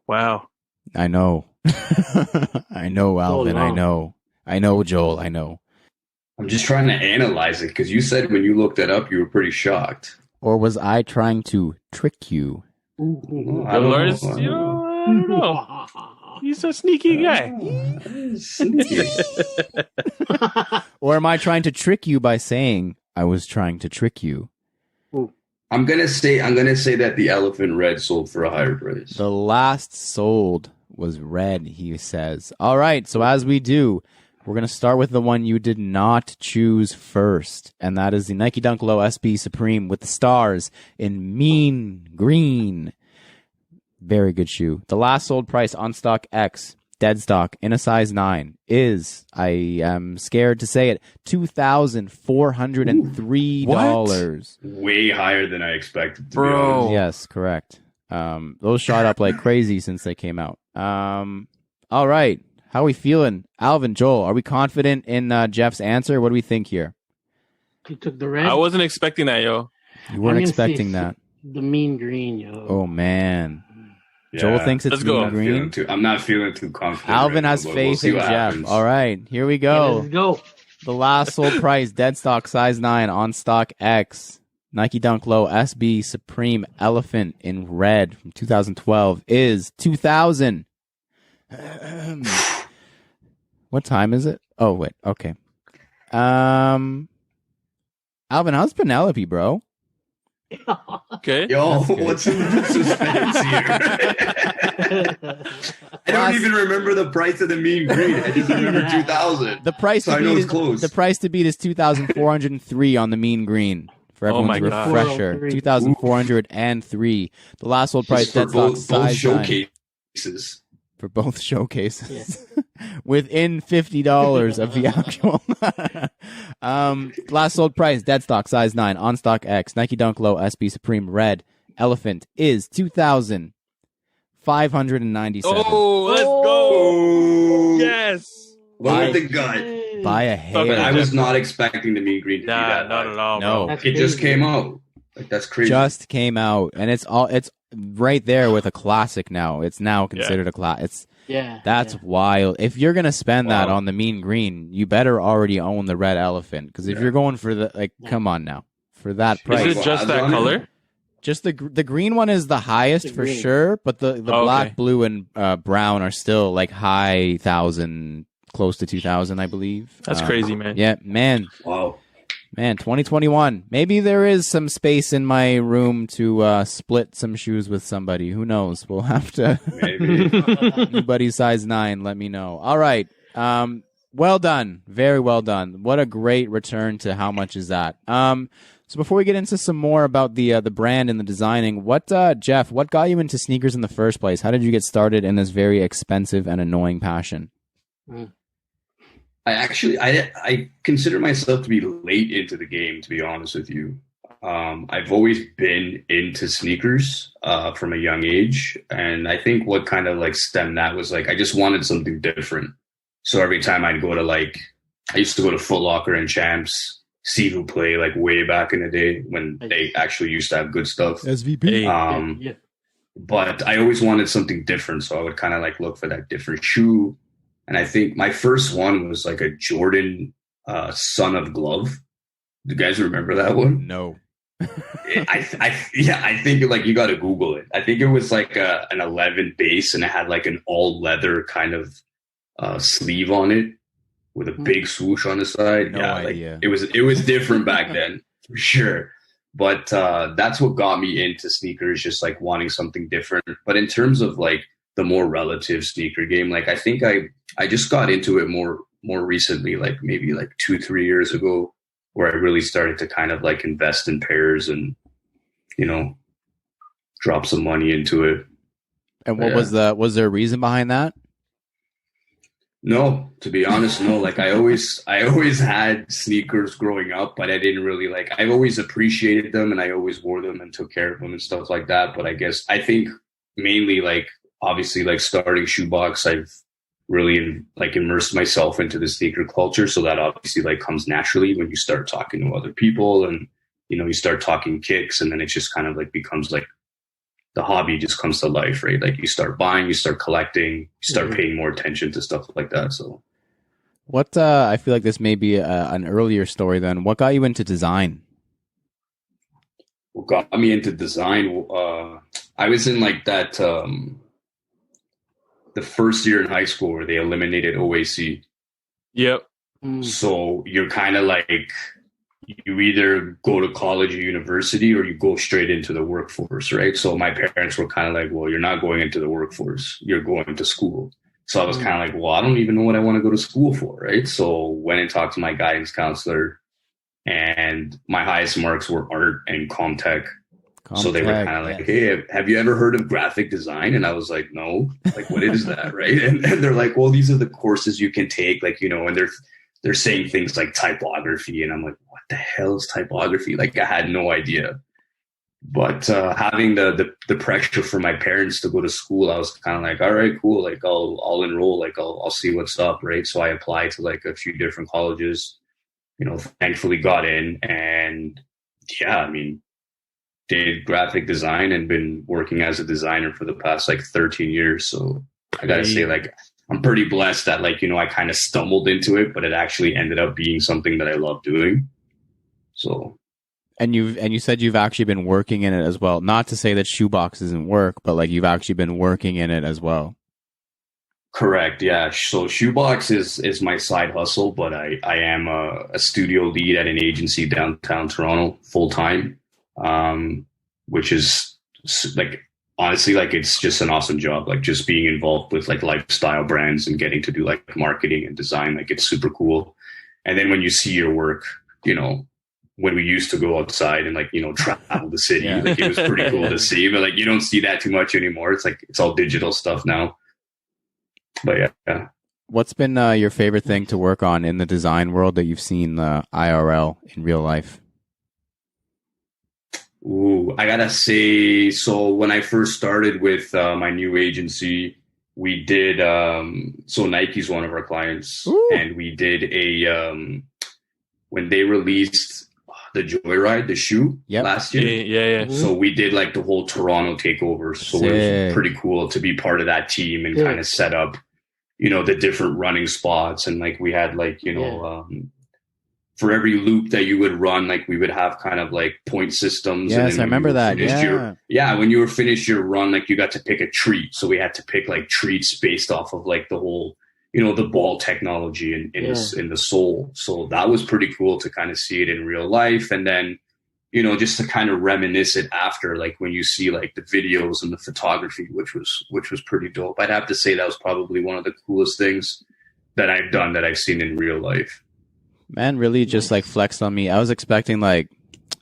Wow. I know. I know, Alvin. I know. I know, Joel. I know. I'm just trying to analyze it because you said when you looked that up, you were pretty shocked. Or was I trying to trick you? I don't know. He's a sneaky guy. Sneaky. Or am I trying to trick you by saying I was trying to trick you? I'm gonna say that the elephant red sold for a higher price. The last sold was red, he says. All right, so as we do, we're going to start with the one you did not choose first, and that is the Nike Dunk Low SB Supreme with the stars in mean green. Very good shoe. The last sold price on stock X, dead stock, in a size 9, is, I am scared to say it, $2,403. Way higher than I expected, to be Bro. honest. Yes, correct. Those shot up like crazy since they came out. All right. How are we feeling? Alvin, Joel, are we confident in Jeff's answer? What do we think here? You took the red? I wasn't expecting that, yo. You weren't expecting that. The mean green, yo. Oh, man. Yeah. Joel thinks it's mean green. I'm not feeling too confident. Alvin has faith in Jeff. Happens. All right, here we go. Yeah, let's go. The last sold price, dead stock, size 9, on stock X, Nike Dunk Low SB Supreme Elephant in red from 2012 is $2,000. What time is it? Oh, wait. Okay. Alvin, how's Penelope, bro? Okay. Yo, what's in the suspense here? I don't even remember the price of the mean green. I just remember 2,000. The price so to I know beat it's close. The price to beat is 2,403 on the mean green. For everyone's refresher, 2,403. The last sold price, dead stock, both size showcases. For both showcases, within $50 of the actual. Last sold price, dead stock, size 9, on stock X, Nike Dunk Low SB Supreme Red Elephant is $2,597. Oh, let's go! Yes. What with the gut? By a hair. Okay, I was not expecting the mean green to be that not high. at all. No, it just came out. Like, that's crazy. Just came out, and it's right there with a classic now. It's now considered a class. That's wild. If you're gonna spend that on the mean green, you better already own the red elephant. Because if you're going for the come on now, for that price, is it just that color? Just the green one is the highest for sure, but the black, blue, and brown are still like high 1,000, close to 2,000, I believe. That's crazy, man. Yeah, man. Wow. Man, 2021. Maybe there is some space in my room to split some shoes with somebody. Who knows? We'll have to. Maybe. Anybody size 9, let me know. All right. Well done. Very well done. What a great return to how much is that? So before we get into some more about the brand and the designing, Jeff, what got you into sneakers in the first place? How did you get started in this very expensive and annoying passion? I consider myself to be late into the game, to be honest with you. I've always been into sneakers from a young age. And I think what kind of like stemmed that was like, I just wanted something different. So every time I'd go to I used to go to Foot Locker and Champs, see who play like way back in the day when they actually used to have good stuff. SVP. But I always wanted something different. So I would kind of like look for that different shoe. And I think my first one was like a Jordan Son of Glove. Do you guys remember that one? No. I think like you got to Google it. I think it was like an 11 base and it had like an all leather kind of sleeve on it with a big swoosh on the side. No idea. Like, it was different back then for sure. But that's what got me into sneakers, just like wanting something different. But in terms of like the more relative sneaker game, like I think I just got into it more recently, like maybe like 2-3 years ago, where I really started to kind of like invest in pairs and, drop some money into it. And what was there a reason behind that? No, to be honest, no. Like I always had sneakers growing up, but I didn't really I always appreciated them and I always wore them and took care of them and stuff like that. But I think mainly obviously starting Shoebox, I've really immersed myself into the sneaker culture. So that obviously comes naturally when you start talking to other people and, you start talking kicks, and then it just kind of becomes the the hobby just comes to life, right? Like you start buying, you start collecting, you start paying more attention to stuff like that. So what, I feel like this may be an earlier story then. What got you into design? What got me into design? I was in like that, the first year in high school where they eliminated OAC. Yep. So you're kind of like, you either go to college or university or you go straight into the workforce, right? So my parents were kind of like, well, you're not going into the workforce, you're going to school. So I was kind of like, well, I don't even know what I want to go to school for, right? So went and talked to my guidance counselor, and my highest marks were art and comtech. So they were kind of like, hey, have you ever heard of graphic design? And I was like, no, like, what is that? Right. And they're like, well, these are the courses you can take, like, you know, and they're saying things like typography. And I'm like, what the hell is typography? Like, I had no idea. But having the pressure from my parents to go to school, I was kind of like, all right, cool. Like, I'll enroll, like, I'll see what's up. Right. So I applied to like a few different colleges, you know, thankfully got in. And yeah, I mean, did graphic design and been working as a designer for the past like 13 years. So I gotta say, like, I'm pretty blessed that, like, you know, I kind of stumbled into it, but it actually ended up being something that I love doing. So. And you said you've actually been working in it as well. Not to say that Shoebox isn't work, but like you've actually been working in it as well. Correct. Yeah. So Shoebox is my side hustle, but I am a studio lead at an agency downtown Toronto full time. Which is like, honestly, like, it's just an awesome job. Like, just being involved with like lifestyle brands and getting to do like marketing and design, like, it's super cool. And then when you see your work, you know, when we used to go outside and like, you know, travel the city, like, it was pretty cool to see, but like, you don't see that too much anymore. It's like, it's all digital stuff now. But yeah. What's been your favorite thing to work on in the design world that you've seen IRL in real life? Ooh, I gotta say, so when I first started with my new agency, we did, so Nike's one of our clients. Ooh. And we did when they released the Joyride, the shoe last year. Yeah. So we did like the whole Toronto takeover. So it was pretty cool to be part of that team and kind of set up, you know, the different running spots. And like, we had like, you know, for every loop that you would run, like, we would have kind of like point systems. Yes, and I remember that. When you were finished your run, like, you got to pick a treat. So we had to pick like treats based off of like the whole, you know, the ball technology in the sole. So that was pretty cool to kind of see it in real life. And then, you know, just to kind of reminisce it after, like, when you see like the videos and the photography, which was pretty dope. I'd have to say that was probably one of the coolest things that I've done that I've seen in real life. Man really just like flexed on me. I was expecting like,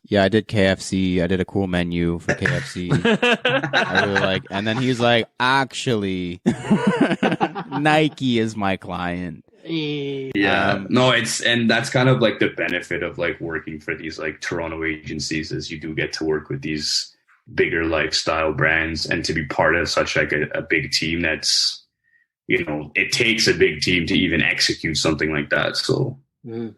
yeah, I did KFC. I did a cool menu for KFC. I really like, and then he's like, actually, Nike is my client. Yeah, no, and that's kind of like the benefit of like working for these like Toronto agencies, is you do get to work with these bigger lifestyle brands, and to be part of such like a big team that's, you know, it takes a big team to even execute something like that. So.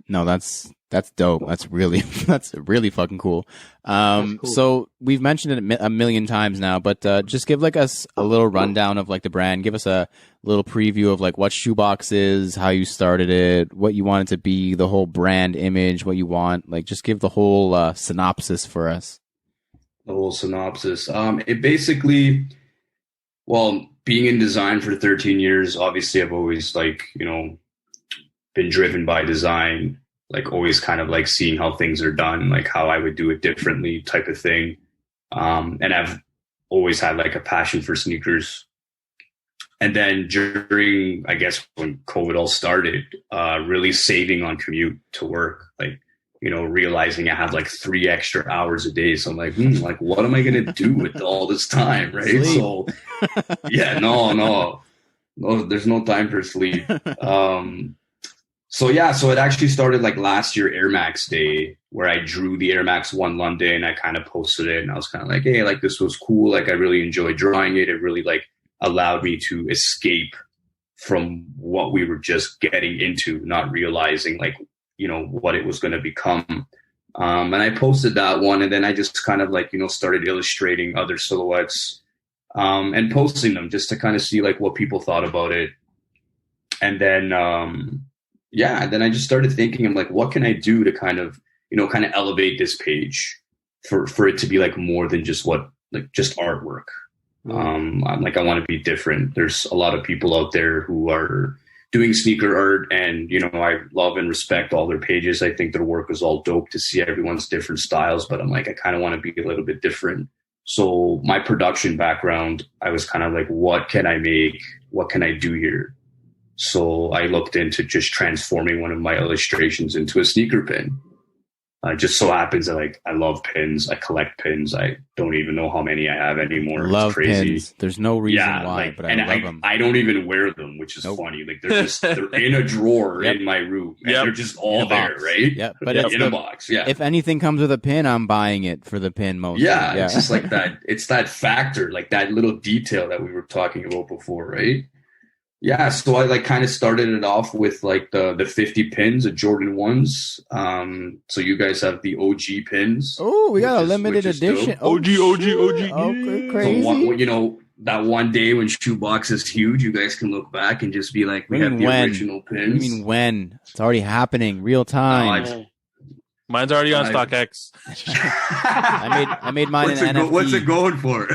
No, that's dope. That's really fucking cool. Cool. So we've mentioned it a million times now, but just give like us a little rundown of like the brand. Give us a little preview of like what Shoebox is, how you started it, what you want it to be, the whole brand image, what you want. Like, just give the whole synopsis for us. The whole synopsis. It basically, well, being in design for 13 years, obviously I've always like, you know, been driven by design, like always kind of like seeing how things are done, like how I would do it differently type of thing. And I've always had like a passion for sneakers. And then during, I guess, when COVID all started, really saving on commute to work, like, you know, realizing I have like 3 extra hours a day. So I'm like, like, what am I going to do with all this time? Right. Sleep. So yeah, no, there's no time for sleep. So it actually started like last year, Air Max Day, where I drew the Air Max 1 London. I kind of posted it and I was kind of like, hey, like, this was cool. Like, I really enjoyed drawing it. It really like allowed me to escape from what we were just getting into, not realizing like, you know, what it was going to become. And I posted that one, and then I just kind of like, you know, started illustrating other silhouettes and posting them just to kind of see like what people thought about it. And then, then I just started thinking, I'm like, what can I do to kind of elevate this page for it to be like more than just just artwork. I'm like, I want to be different. There's a lot of people out there who are doing sneaker art, and I love and respect all their pages. I think their work is all dope to see everyone's different styles, but I'm like, I kind of want to be a little bit different. So my production background, I was kind of like, what can I make? What can I do here? So I looked into just transforming one of my illustrations into a sneaker pin. Just so happens that I love pins. I collect pins. I don't even know how many I have anymore. Love it's crazy. Pins. There's no reason why, but I love them. I don't even wear them, which is funny. Like they're in a drawer in my room, and they're just all there, right? Yeah, but it's in a box. Yeah. If anything comes with a pin, I'm buying it for the pin most. Yeah, it's just like that. It's that factor, like that little detail that we were talking about before, right? Yeah, so I kind of started it off with the 50 pins of Jordan 1s. So you guys have the OG pins. Oh, we got a limited edition. OG. Oh, crazy. So that one day when Shoebox is huge, you guys can look back and just be like, we have the original pins. What do you mean when? It's already happening, real time. Mine's already on StockX. I made mine in NFT. What's it going for?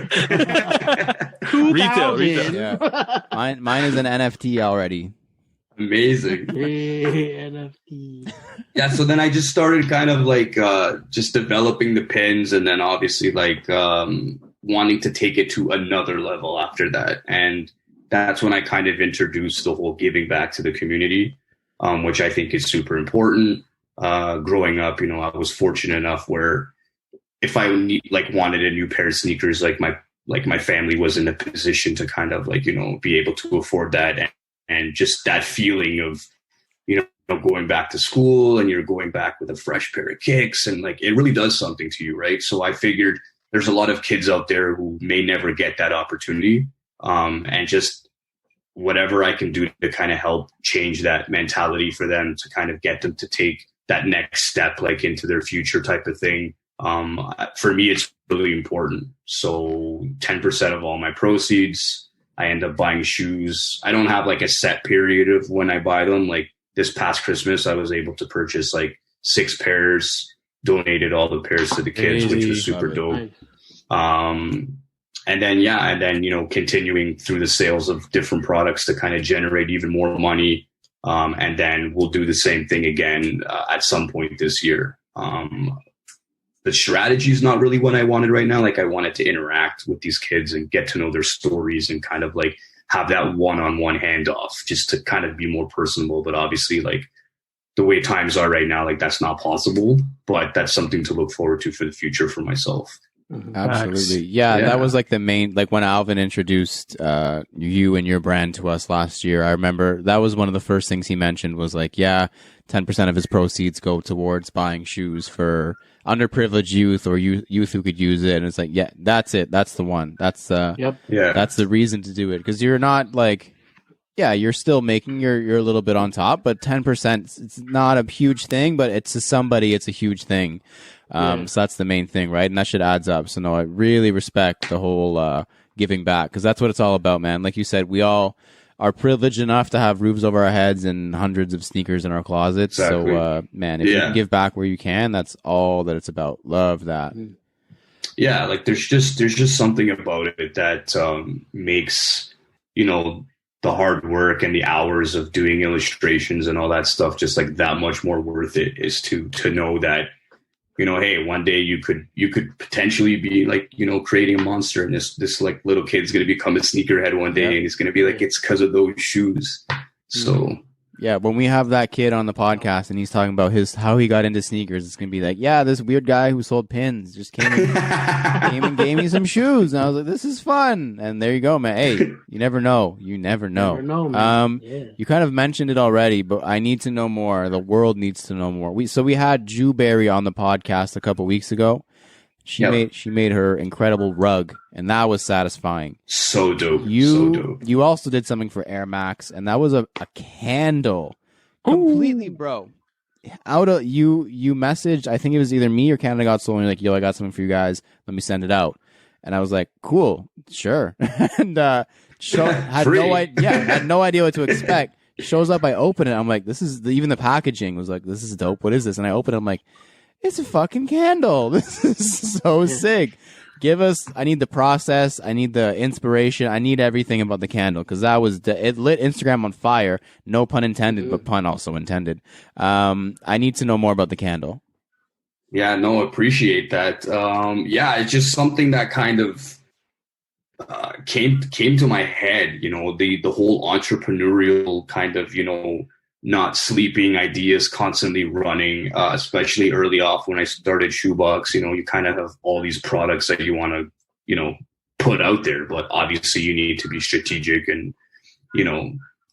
Retail. Yeah. Mine is an NFT already. Amazing. NFT. Yeah, so then I just started kind of just developing the pins, and then obviously wanting to take it to another level after that. And that's when I kind of introduced the whole giving back to the community, which I think is super important. Growing up, I was fortunate enough where if I wanted a new pair of sneakers, my family was in a position to kind of be able to afford that, and just that feeling of going back to school and you're going back with a fresh pair of kicks, and it really does something to you, right? So I figured there's a lot of kids out there who may never get that opportunity, and just whatever I can do to kind of help change that mentality for them, to kind of get them to take that next step into their future type of thing. For me, it's really important. So 10% of all my proceeds, I end up buying shoes. I don't have a set period of when I buy them. This past Christmas, I was able to purchase 6 pairs, donated all the pairs to the kids, which was super dope. And then, continuing through the sales of different products to kind of generate even more money. And then we'll do the same thing again at some point this year. The strategy is not really what I wanted right now. I wanted to interact with these kids and get to know their stories and kind of have that one-on-one handoff, just to kind of be more personable. But obviously, the way times are right now, that's not possible. But that's something to look forward to for the future for myself. Absolutely. Yeah, that was the main, when Alvin introduced you and your brand to us last year. I remember that was one of the first things he mentioned was 10% of his proceeds go towards buying shoes for underprivileged youth or youth who could use it. And it's that's it. That's the one. That's that's the reason to do it. Because you're not you're still making your little bit on top, but 10%, it's not a huge thing, but to somebody, it's a huge thing. So that's the main thing, right? And that shit adds up. So no, I really respect the whole giving back, because that's what it's all about, man. Like you said, we all are privileged enough to have roofs over our heads and hundreds of sneakers in our closets. Exactly. So, man, if you can give back where you can, that's all that it's about. Love that. Yeah, there's just something about it that makes, the hard work and the hours of doing illustrations and all that stuff just that much more worth it, is to know that, hey, one day you could potentially be creating a monster, and this little kid's going to become a sneakerhead one day, and he's going to be it's because of those shoes. So yeah, when we have that kid on the podcast and he's talking about how he got into sneakers, it's going to be this weird guy who sold pins just came and gave me some shoes, and I was like, this is fun. And there you go, man. Hey, you never know. You never know, man. You kind of mentioned it already, but I need to know more. The world needs to know more. We had Jewberry on the podcast a couple weeks ago. She made her incredible rug, and that was satisfying. So dope. You also did something for Air Max, and that was a candle. Completely, bro. You messaged, I think it was either me or Canada Got Stolen, yo, I got something for you guys. Let me send it out. And I was like, cool, sure. And had no idea what to expect. Shows up, I open it. I'm like, even the packaging was like, this is dope. What is this? And I open it. I'm like, it's a fucking candle. This is so sick. I need the process. I need the inspiration. I need everything about the candle because it lit Instagram on fire. No pun intended, but pun also intended. I need to know more about the candle. Yeah, no, appreciate that. It's just something that kind of came to my head, the whole entrepreneurial kind of, not sleeping ideas constantly running, especially early off when I started Shoebox. You kind of have all these products that you want to, put out there, but obviously you need to be strategic and,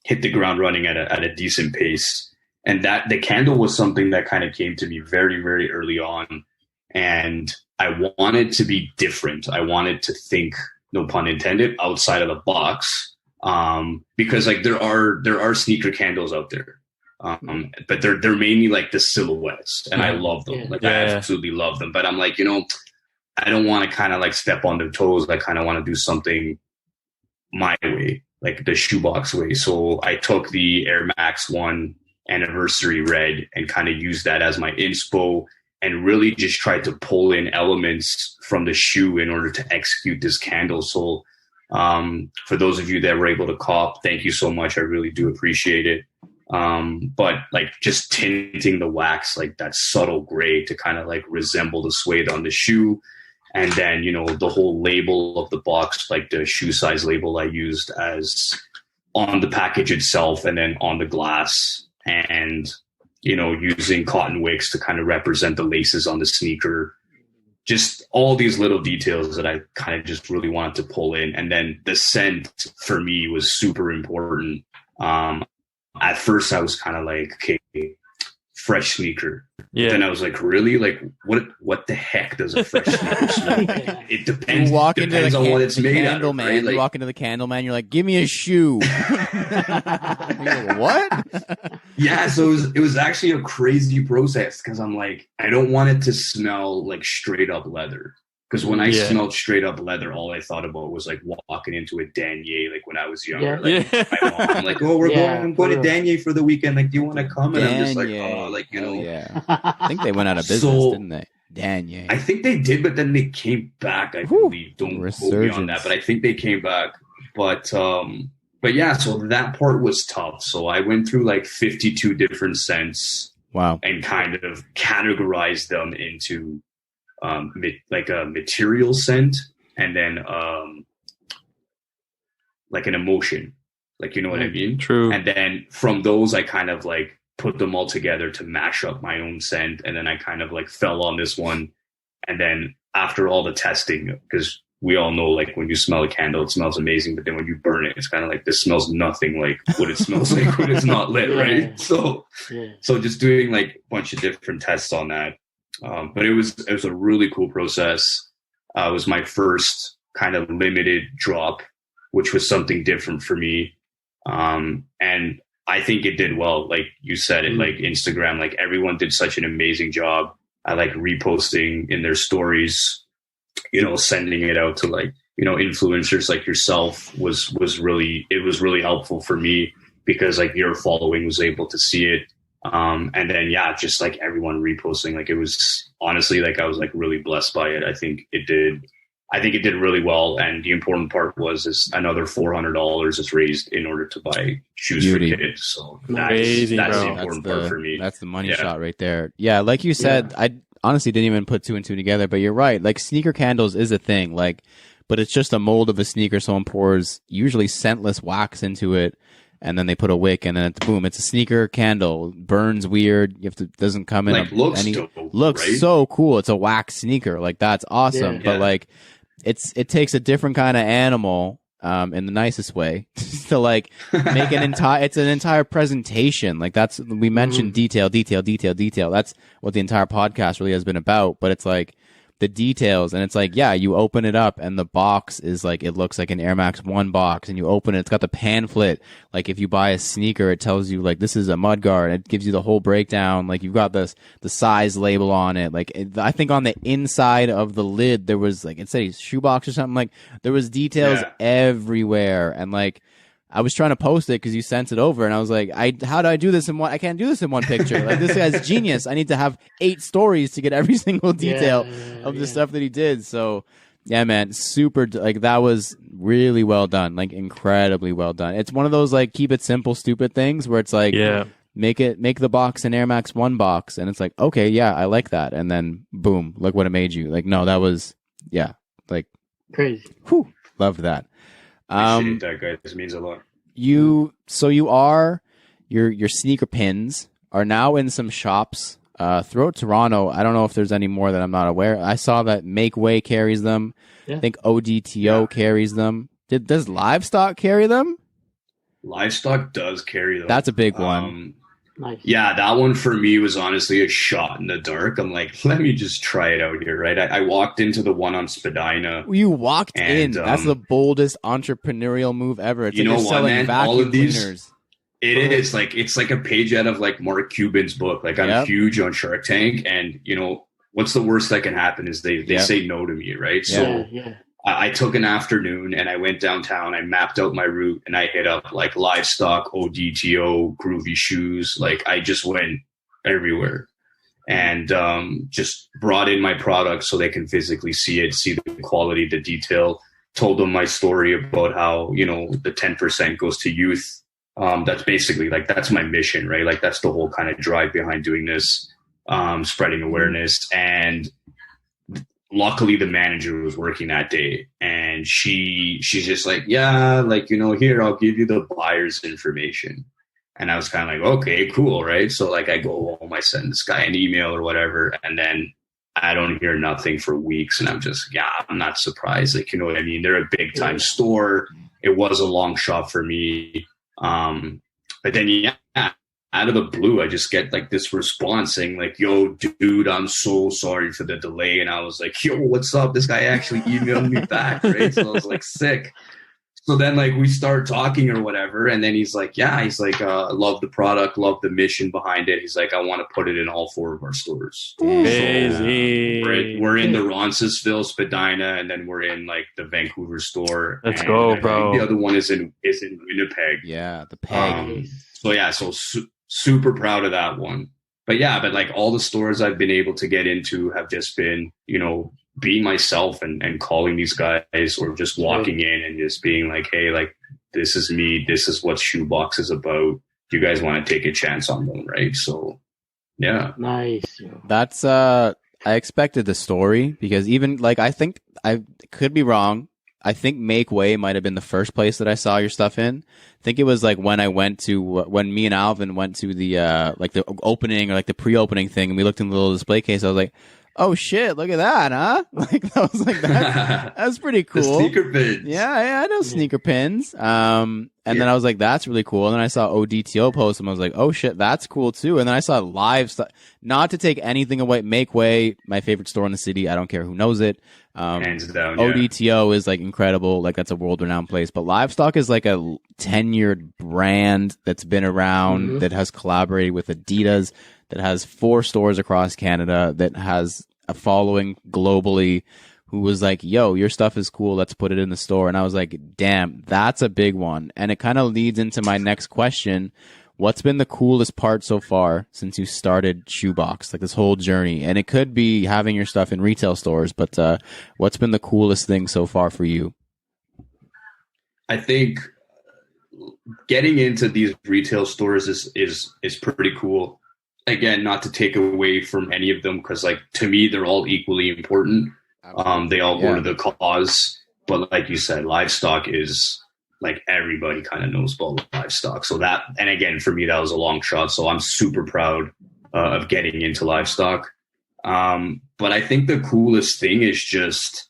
hit the ground running at a decent pace. And that the candle was something that kind of came to me very, very early on. And I wanted to be different. I wanted to think, no pun intended, outside of the box. Because like there are sneaker candles out there. But they're mainly like the silhouettes and I love them. I absolutely love them. But I'm like, I don't want to kind of like step on their toes. I kind of want to do something my way, like the Shoebox way. So I took the Air Max 1 Anniversary Red and kind of used that as my inspo and really just tried to pull in elements from the shoe in order to execute this candle. So for those of you that were able to cop, thank you so much. I really do appreciate it. But like just tinting the wax, like that subtle gray to kind of like resemble the suede on the shoe. And then, the whole label of the box, like the shoe size label I used as on the package itself and then on the glass. And, using cotton wicks to kind of represent the laces on the sneaker, just all these little details that I kind of just really wanted to pull in. And then the scent for me was super important. At first I was kind of like, okay, fresh sneaker. Yeah. Then I was like, really? Like, what the heck does a fresh sneaker smell like? It depends. You walk into depends on what it's made out of, man. right? You walk into the candle man. You're like, give me a shoe. Like, what? Yeah. So it was actually a crazy process because I'm like, I don't want it to smell like straight up leather. Because when I smelled straight up leather, all I thought about was like walking into a Danier, like when I was younger. I'm like, oh, I'm going to Danier for the weekend. Like, do you want to come? And I'm just like, oh, like, Yeah. I think they went out of business, didn't they? Danier. I think they did, but then they came back. I believe. Don't quote me on that, but I think they came back. But yeah, so that part was tough. So I went through like 52 different scents. Wow. And kind of categorized them into like a material scent and then like an emotion, like, you know what I mean? True. And then from those I kind of like put them all together to mash up my own scent, and then I kind of like fell on this one. And then after all the testing, because we all know like when you smell a candle it smells amazing, but then when you burn it it's kind of like this smells nothing like what it smells like when it's not lit, right? So just doing like a bunch of different tests on that. But it was a really cool process. It was my first kind of limited drop, which was something different for me. And I think it did well. Like you said it, like Instagram, like everyone did such an amazing job. I like reposting in their stories, sending it out to like, influencers like yourself was really helpful for me because like your following was able to see it. And then, just like everyone reposting, like it was honestly, like I was like really blessed by it. I think it did really well. And the important part is another $400 is raised in order to buy shoes for kids. So that's the important part for me. That's the money shot right there. Yeah. Like you said, I honestly didn't even put two and two together, but you're right. Like sneaker candles is a thing, like, but it's just a mold of a sneaker. Someone pours usually scentless wax into it. And then they put a wick, and then boom, it's a sneaker candle. Burns weird. Doesn't come in like looks dope, looks right? so cool. It's a wax sneaker, like that's awesome. Yeah. But like, it takes a different kind of animal, in the nicest way, to like make it's an entire presentation. Like we mentioned detail. That's what the entire podcast really has been about. But it's like the details, and it's like, yeah, you open it up and the box is like, it looks like an Air Max 1 box, and you open it, it's got the pamphlet. Like if you buy a sneaker, it tells you like, this is a mudguard. It gives you the whole breakdown. Like you've got the size label on it. Like I think on the inside of the lid, there was like, it said Shoebox or something. Like there was details everywhere. And like, I was trying to post it because you sent it over, and I was like, how do I do this in one? I can't do this in one picture. Like this guy's genius. I need to have 8 stories to get every single detail of the stuff that he did. So yeah, man, super. Like that was really well done. Like incredibly well done. It's one of those like keep it simple, stupid things where it's like, make the box an Air Max 1 box, and it's like, okay, yeah, I like that, and then boom, look what it made you. Like no, that was like crazy. Whew, loved that. Appreciate that, guys. This means a lot. Your sneaker pins are now in some shops throughout Toronto. I don't know if there's any more that I'm not aware. I saw that Make Way carries them. I think ODTO carries them. Does Livestock carry them? Livestock does carry them. That's a big one. Nice. Yeah, that one for me was honestly a shot in the dark. I'm like, let me just try it out here, right? I walked into the one on Spadina. You walked in. That's the boldest entrepreneurial move ever. It's like you're selling vacuum cleaners. It is like, it's like a page out of like Mark Cuban's book. Like I'm huge on Shark Tank, and you know what's the worst that can happen is they say no to me, right? So I took an afternoon and I went downtown. I mapped out my route and I hit up like Livestock, ODTO, Groovy Shoes. Like I just went everywhere and just brought in my product so they can physically see it, see the quality, the detail. Told them my story about how, you know, the 10% goes to youth. That's basically like, that's my mission, right? Like that's the whole kind of drive behind doing this, spreading awareness. And luckily the manager was working that day, and she's just like, yeah, like, you know, here, I'll give you the buyer's information. And I was kind of like, okay, cool. Right. So like I go home, I send this guy an email or whatever, and then I don't hear nothing for weeks. And I'm just, I'm not surprised. Like, you know what I mean? They're a big time store. It was a long shot for me. But then, out of the blue, I just get like this response saying like, yo, dude, I'm so sorry for the delay. And I was like, yo, what's up? This guy actually emailed me back. Right. So I was like, sick. So then like we start talking or whatever. And then he's like, I love the product, love the mission behind it. He's like, I want to put it in all 4 of our stores. Crazy. So, we're in the Roncesvalles, Spadina, and then we're in like the Vancouver store. Let's go, bro. The other one is in Winnipeg. Yeah, the Peg. So super proud of that one. But like all the stores I've been able to get into have just been, you know, being myself and calling these guys, or just walking in and just being like, hey, like, this is me. This is what Shoebox is about. You guys want to take a chance on them, right? So, yeah. Nice. That's, I expected the story, because even, like, I think, I could be wrong, I think Make Way might have been the first place that I saw your stuff in. I think it was like when when me and Alvin went to the, like the opening or like the pre-opening thing, and we looked in the little display case. I was like, oh shit, look at that, huh? Like that was like that. That's pretty cool. The sneaker pins. Yeah, I know sneaker pins. And then I was like, that's really cool. And then I saw ODTO post, and I was like, oh shit, that's cool too. And then I saw live stuff. Not to take anything away, Make Way, my favorite store in the city. I don't care who knows it. Hands down. ODTO is like incredible. Like that's a world-renowned place. But Livestock is like a tenured brand that's been around, that has collaborated with Adidas, that has 4 stores across Canada, that has a following globally, who was like, yo, your stuff is cool, let's put it in the store. And I was like, damn, that's a big one. And it kind of leads into my next question. What's been the coolest part so far since you started Shoebox, like this whole journey? And it could be having your stuff in retail stores, but what's been the coolest thing so far for you? I think getting into these retail stores is pretty cool. Again, not to take away from any of them, because like to me they're all equally important. They all go to the cause, but like you said, Livestock is like, everybody kind of knows about Livestock. So that, and again, for me, that was a long shot. So I'm super proud of getting into Livestock. But I think the coolest thing is just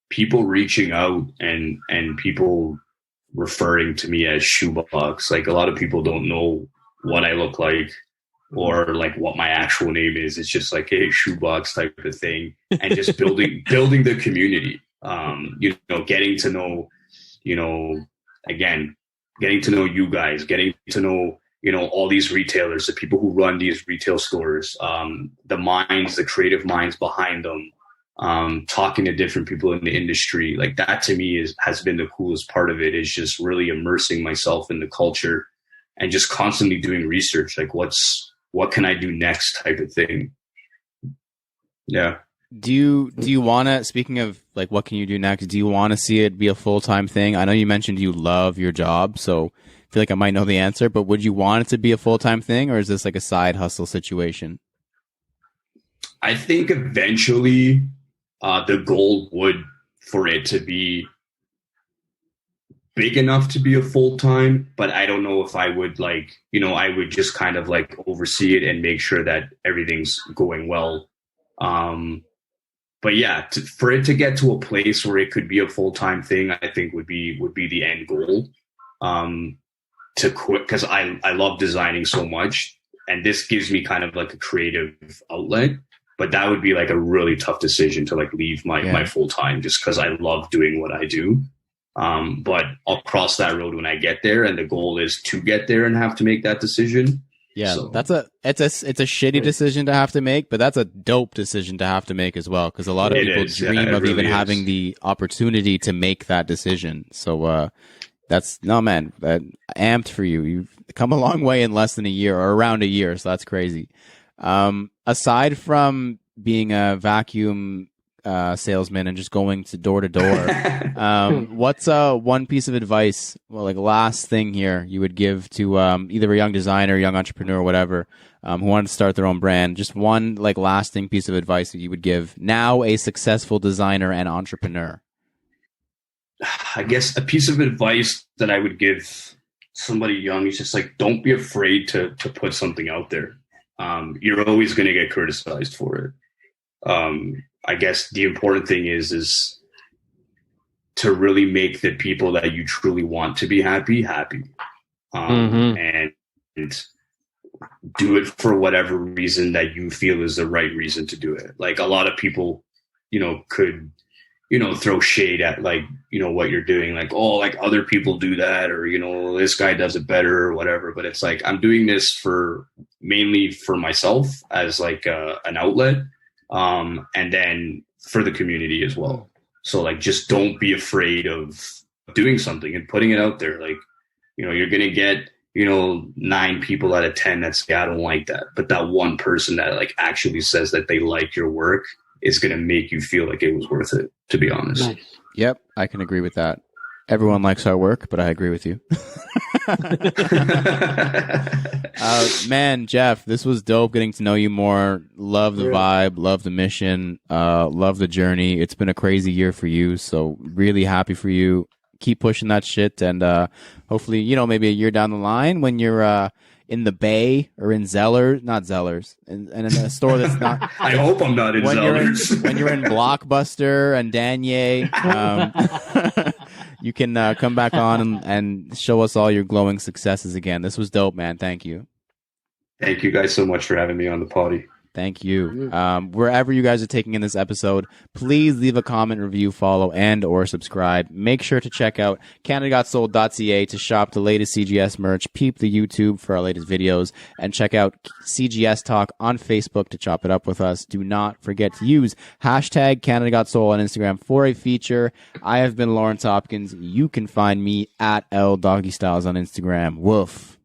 people reaching out and people referring to me as Shoebox. Like a lot of people don't know what I look like. or like what my actual name is. It's just like, hey, Shoebox type of thing, and just building the community. Getting to know, again, getting to know you guys, getting to know, all these retailers, the people who run these retail stores, the creative minds behind them, talking to different people in the industry. Like that to me has been the coolest part of it, is just really immersing myself in the culture and just constantly doing research. Like what can I do next type of thing. Yeah. Do you want to, speaking of like, what can you do next? Do you want to see it be a full-time thing? I know you mentioned you love your job, so I feel like I might know the answer, but would you want it to be a full-time thing, or is this like a side hustle situation? I think eventually the goal would for it to be big enough to be a full-time, but I don't know if I would I would just kind of like oversee it and make sure that everything's going well. But yeah, for it to get to a place where it could be a full-time thing, I think would be the end goal. To quit, because I love designing so much, and this gives me kind of like a creative outlet. But that would be like a really tough decision to like leave my full-time, just because I love doing what I do. But I'll cross that road when I get there, and the goal is to get there and have to make that decision. Yeah, so it's a shitty decision to have to make, but that's a dope decision to have to make as well, because a lot of people dream of even having the opportunity to make that decision. So amped for you. You've come a long way in less than a year, or around a year, so that's crazy. Aside from being a vacuum salesman and just going to door, what's one piece of advice, last thing here, you would give to either a young designer, young entrepreneur, or whatever, who wanted to start their own brand? Just one lasting piece of advice that you would give now a successful designer and entrepreneur. I guess a piece of advice that I would give somebody young is just don't be afraid to put something out there. You're always going to get criticized for it. I guess the important thing is to really make the people that you truly want to be happy. And do it for whatever reason that you feel is the right reason to do it. Like a lot of people, could, throw shade at what you're doing, other people do that, or, this guy does it better or whatever. But it's I'm doing this mainly for myself as an outlet. And then for the community as well. So just don't be afraid of doing something and putting it out there. You're going to get, 9 people out of 10 that say, I don't like that. But that one person that actually says that they like your work is going to make you feel like it was worth it, to be honest. Nice. Yep. I can agree with that. Everyone likes our work, but I agree with you. Man, Jeff, this was dope getting to know you more. Love the vibe, love the mission, love the journey. It's been a crazy year for you, so really happy for you. Keep pushing that shit, and hopefully, maybe a year down the line when you're in the Bay or in not Zellers, and in a store that's not. I hope I'm not in Zellers. When you're in Blockbuster and Danier, you can come back on and show us all your glowing successes again. This was dope, man. Thank you. Thank you guys so much for having me on the potty. Thank you. Wherever you guys are taking in this episode, please leave a comment, review, follow, and or subscribe. Make sure to check out CanadaGotSold.ca to shop the latest CGS merch, peep the YouTube for our latest videos, and check out CGS Talk on Facebook to chop it up with us. Do not forget to use hashtag CanadaGotSold on Instagram for a feature. I have been Lawrence Hopkins. You can find me at LDoggyStyles on Instagram. Woof.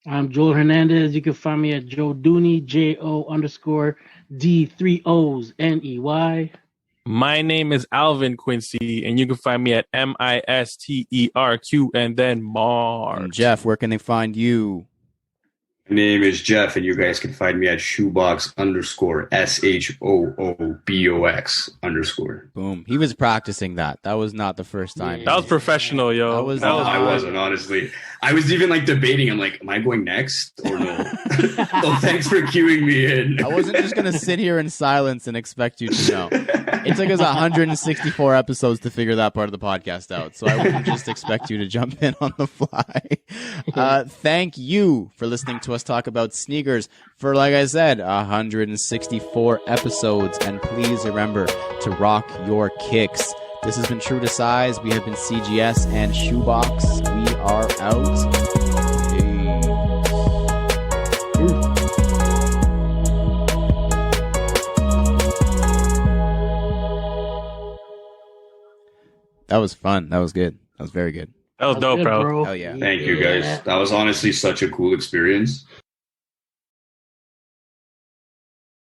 I'm Joel Hernandez. You can find me at Joe Dooney, JO_D3OsNEY. My name is Alvin Quincy, and you can find me at MISTERQ and then Mar. Jeff, where can they find you? My name is Jeff, and you guys can find me at Shoebox _SHOOBOX_. Boom. He was practicing that. That was not the first time. That was professional, yo. I wasn't, honestly. I was even like debating. I'm like, am I going next or no? Oh, thanks for cueing me in. I wasn't just gonna sit here in silence and expect you to know. It took us 164 episodes to figure that part of the podcast out, so I wouldn't just expect you to jump in on the fly. Thank you for listening to us talk about sneakers for, like I said, 164 episodes, and please remember to rock your kicks. This has been True to Size. We have been CGS and Shoebox. We are out. That was fun. That was good. That was very good. That was dope, good, bro. bro. Oh, yeah. Thank you, guys. That was honestly such a cool experience.